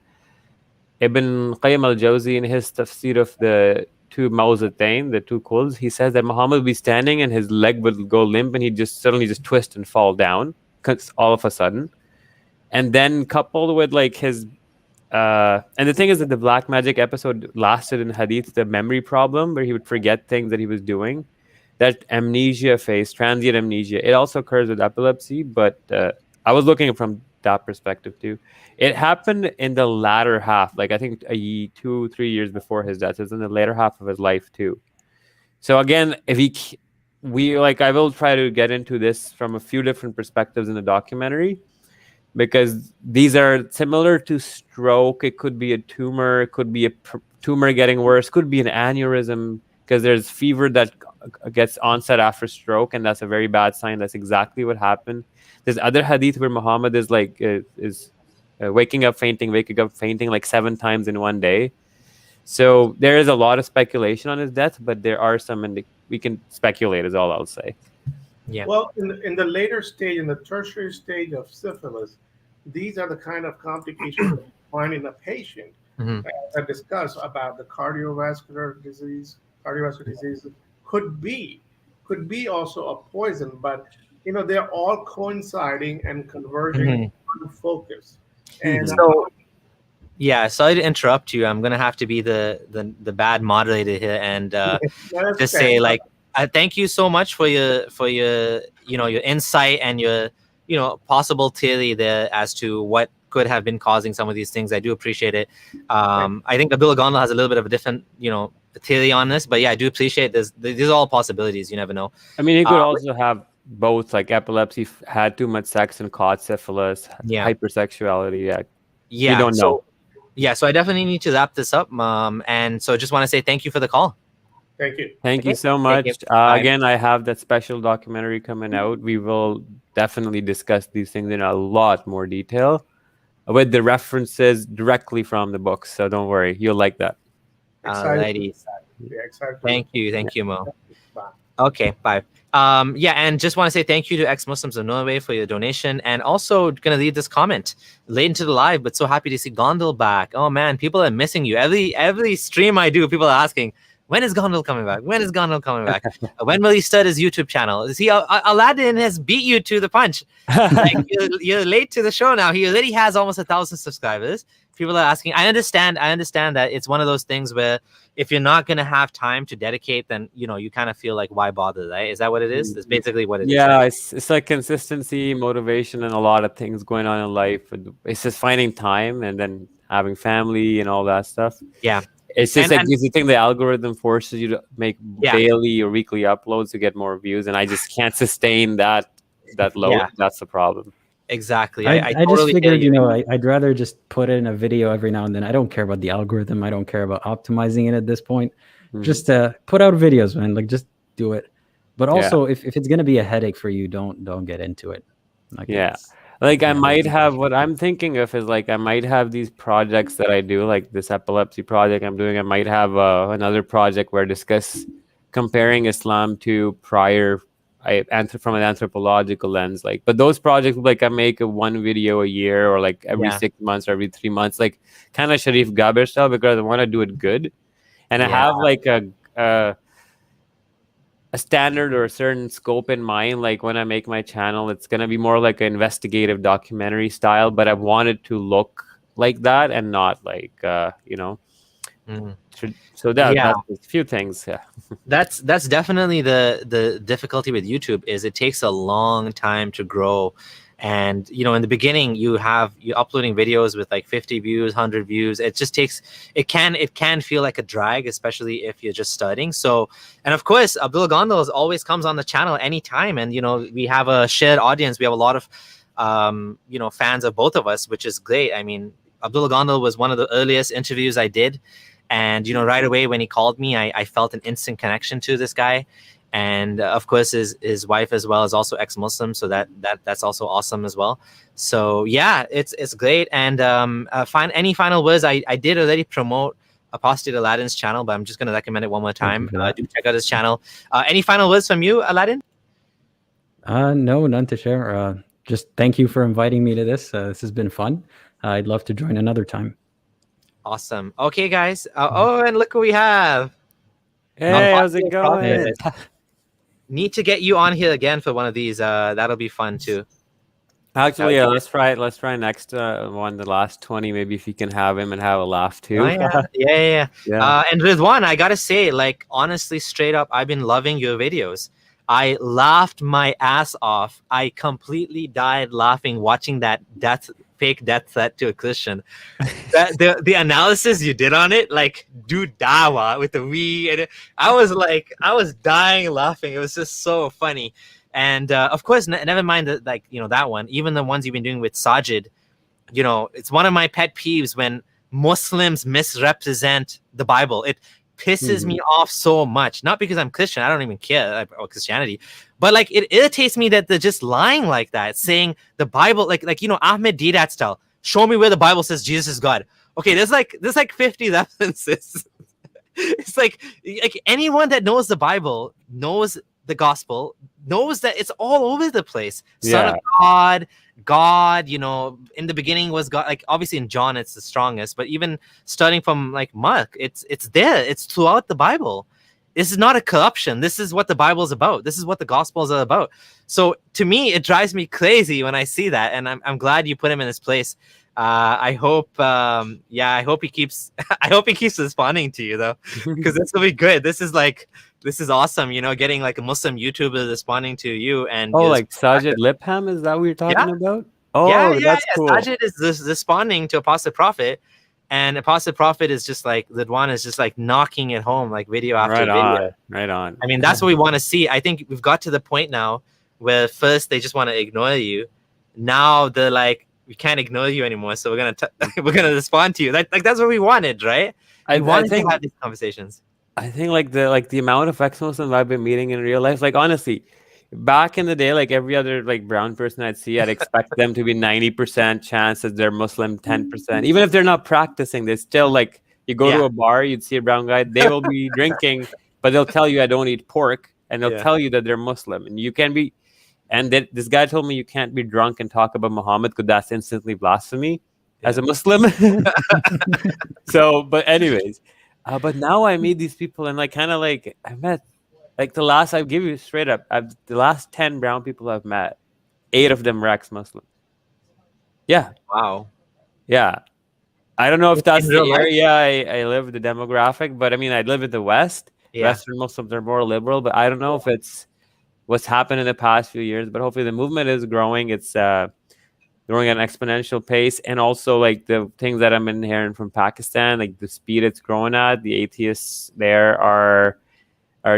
Ibn Qayyim al-Jawzi, in his tafsir of the two Mawzatain, the two quls, he says that Muhammad would be standing and his leg would go limp and he'd just suddenly just twist and fall down all of a sudden. And then coupled with like his and the thing is that the black magic episode lasted in hadith, the memory problem where he would forget things that he was doing, that amnesia phase, transient amnesia, it also occurs with epilepsy, but I was looking from that perspective too. It happened in the latter half, like I think 2-3 years before his death. It's in the later half of his life too. So again, I will try to get into this from a few different perspectives in the documentary, because these are similar to stroke. It could be a tumor, it could be a tumor getting worse, could be an aneurysm, because there's fever that gets onset after stroke, and that's a very bad sign. That's exactly what happened. There's other hadith where Muhammad is like waking up fainting like 7 times in one day. So there is a lot of speculation on his death, but there are some we can speculate, is all I'll say. Yeah. well, in the later stage, in the tertiary stage of syphilis, these are the kind of complications that you find in a patient. Mhm. As I discussed about the cardiovascular disease could be also a poison, but they're all coinciding and converging Mhm. in one focus. And So yeah, sorry to interrupt you. I'm gonna have to be the bad moderator here and that's just fair. say like thank you so much for your your insight and your possible theory there as to what could have been causing some of these things. I do appreciate it. I think Abdullah Gondal has a little bit of a different theory on this, but yeah, I do appreciate this. These are all possibilities. You never know. I mean, he could also have both, like epilepsy, had too much sex and caught syphilis, Yeah. hypersexuality. Yeah. We don't know. So I definitely need to wrap this up, and so just want to say thank you for the call. Thank you. Thank you Okay. so Thank much. you. Bye. Again, I have that special documentary coming out. We will definitely discuss these things in a lot more detail with the references directly from the books. So don't worry, you'll like that. Alrighty. Yeah, excited. Thank you, Mo. Bye. Okay, bye. Yeah, and just want to say thank you to ex-Muslims of Norway for your donation, and also gonna leave this comment late into the live, but so happy to see Gondal back. Oh man, people are missing you. Every stream I do, people are asking, when is Gondal coming back? When is Gondal coming back? When will he start his YouTube channel? See, Aladdin has beat you to the punch. Like, you're late to the show now. He already has almost 1,000 subscribers. people are asking. I understand that it's one of those things where if you're not going to have time to dedicate, then you kind of feel like, why bother, right? Is that what it is? That's basically what it is. Yeah, Right? it's like consistency, motivation, and a lot of things going on in life. It's just finding time and then having family and all that stuff. Yeah. It's just because you think the algorithm forces you to make daily or weekly uploads to get more views, and I just can't sustain that load. Yeah. That's the problem. Exactly. I totally just figured, I'd rather just put in a video every now and then. I don't care about the algorithm. I don't care about optimizing it at this point. Just put out videos, man. Like, just do it. But also, if it's gonna be a headache for you, don't get into it. Like, like I might have, what I'm thinking of is like I might have these projects that I do, like this epilepsy project I'm doing. I might have another project where I discuss comparing Islam to prior. I answer from an anthropological lens, like, but those projects, like, I make one video a year or like every 6 months or every 3 months, like kind of Sharif Gaber style, because I want to do it good, and I have like a standard or a certain scope in mind. Like when I make my channel, it's gonna be more like an investigative documentary style, but I want it to look like that and not like So that's a few things. Yeah, that's definitely the difficulty with YouTube, is it takes a long time to grow. And in the beginning, you're uploading videos with like 50 views, 100 views. It just takes, it can feel like a drag, especially if you're just starting. So, and of course, Abdullah Gondal always comes on the channel anytime, and we have a shared audience. We have a lot of fans of both of us, which is great. I mean, Abdullah Gondal was one of the earliest interviews I did. And, right away when he called me, I felt an instant connection to this guy. And of course, his wife as well is also ex-Muslim. So that's also awesome as well. So yeah, it's great. And any final words? I did already promote Apostate Aladdin's channel, but I'm just going to recommend it one more time. Do check out his channel. Any final words from you, Aladdin? No, none to share. Just thank you for inviting me to this. This has been fun. I'd love to join another time. Awesome. Okay, guys. And look who we have. Hey, how's it going? Need to get you on here again for one of these. That'll be fun too. Actually, let's try next one, the last 20. Maybe if you can have him and have a laugh too. Oh, yeah. And Ridwan, I gotta say, like, honestly, straight up, I've been loving your videos. I laughed my ass off. I completely died laughing watching that fake death threat to a Christian. The analysis you did on it, like, do dawa with the we, and I was dying laughing. It was just so funny. And of course, never mind that one. Even the ones you've been doing with Sajid, it's one of my pet peeves when Muslims misrepresent the Bible. It pisses me off so much. Not because I'm Christian, I don't even care about Christianity, but like it irritates me that they're just lying like that, saying the Bible, like Ahmed Deedat style. Show me where the Bible says Jesus is God. Okay, there's like 50 references. It's like anyone that knows the Bible, knows the gospel, knows that it's all over the place. Son of God, in the beginning was God. Like, obviously in John it's the strongest, but even starting from like Mark, it's there. It's throughout the Bible. This is not a corruption. This is what the Bible is about. This is what the Gospels are about. So to me, it drives me crazy when I see that, and I'm glad you put him in his place. I hope he keeps I hope he keeps responding to you, though, because this will be good. This is awesome, getting like a Muslim YouTuber responding to you. And like Sajid Lipham, is that what you're talking about? Oh, that's cool. Sajid is responding to Apostate Prophet, and Apostate Prophet is just like, Ridwan is just like knocking it home, like video after video. Right on. I mean, that's what we want to see. I think we've got to the point now where first they just want to ignore you. Now they're like, we can't ignore you anymore, so we're gonna respond to you. Like that's what we wanted, right? We wanted to have these conversations. I think like the amount of ex-Muslims I've been meeting in real life, like honestly, back in the day, like every other like brown person I'd see, I'd expect them to be 90% chance that they're Muslim, 10%. Even if they're not practicing, they're still like, you go to a bar, you'd see a brown guy, they will be drinking, but they'll tell you I don't eat pork, and they'll tell you that they're Muslim, and you can be. And this guy told me you can't be drunk and talk about Muhammad because that's instantly blasphemy as a Muslim. So, but anyways, but now I meet these people, and like kind of like I met, like I'll give you straight up, the last 10 brown people I've met, 8 of them were ex-Muslim. Yeah. Wow. Yeah. I don't know if that's In the real life? area I live, the demographic, but I mean, I live in the West. Yeah. Western Muslims are more liberal, but I don't know if it's what's happened in the past few years. But hopefully, the movement is growing. It's growing at an exponential pace, and also like the things that I'm hearing from Pakistan, like the speed it's growing at. The atheists there are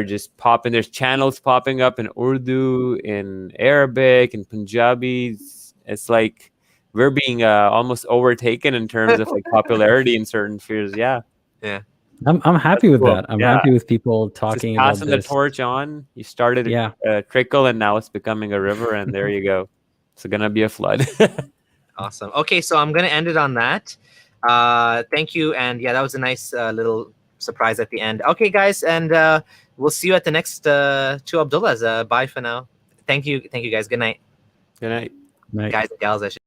just popping. There's channels popping up in Urdu, in Arabic, in Punjabi. It's like we're being almost overtaken in terms of like popularity in certain spheres. Yeah, I'm happy with cool. that. I'm Yeah. happy with people just talking about passing the this. torch on. You started Yeah. a trickle, and now it's becoming a river, and there you go. It's gonna be a flood. Awesome. Okay, so I'm gonna end it on that. Thank you, and yeah, that was a nice little surprise at the end. Okay, guys, and we'll see you at the next two Abdullahs. Bye for now. Thank you, guys. Good night, Good night. Right. guys and gals. I should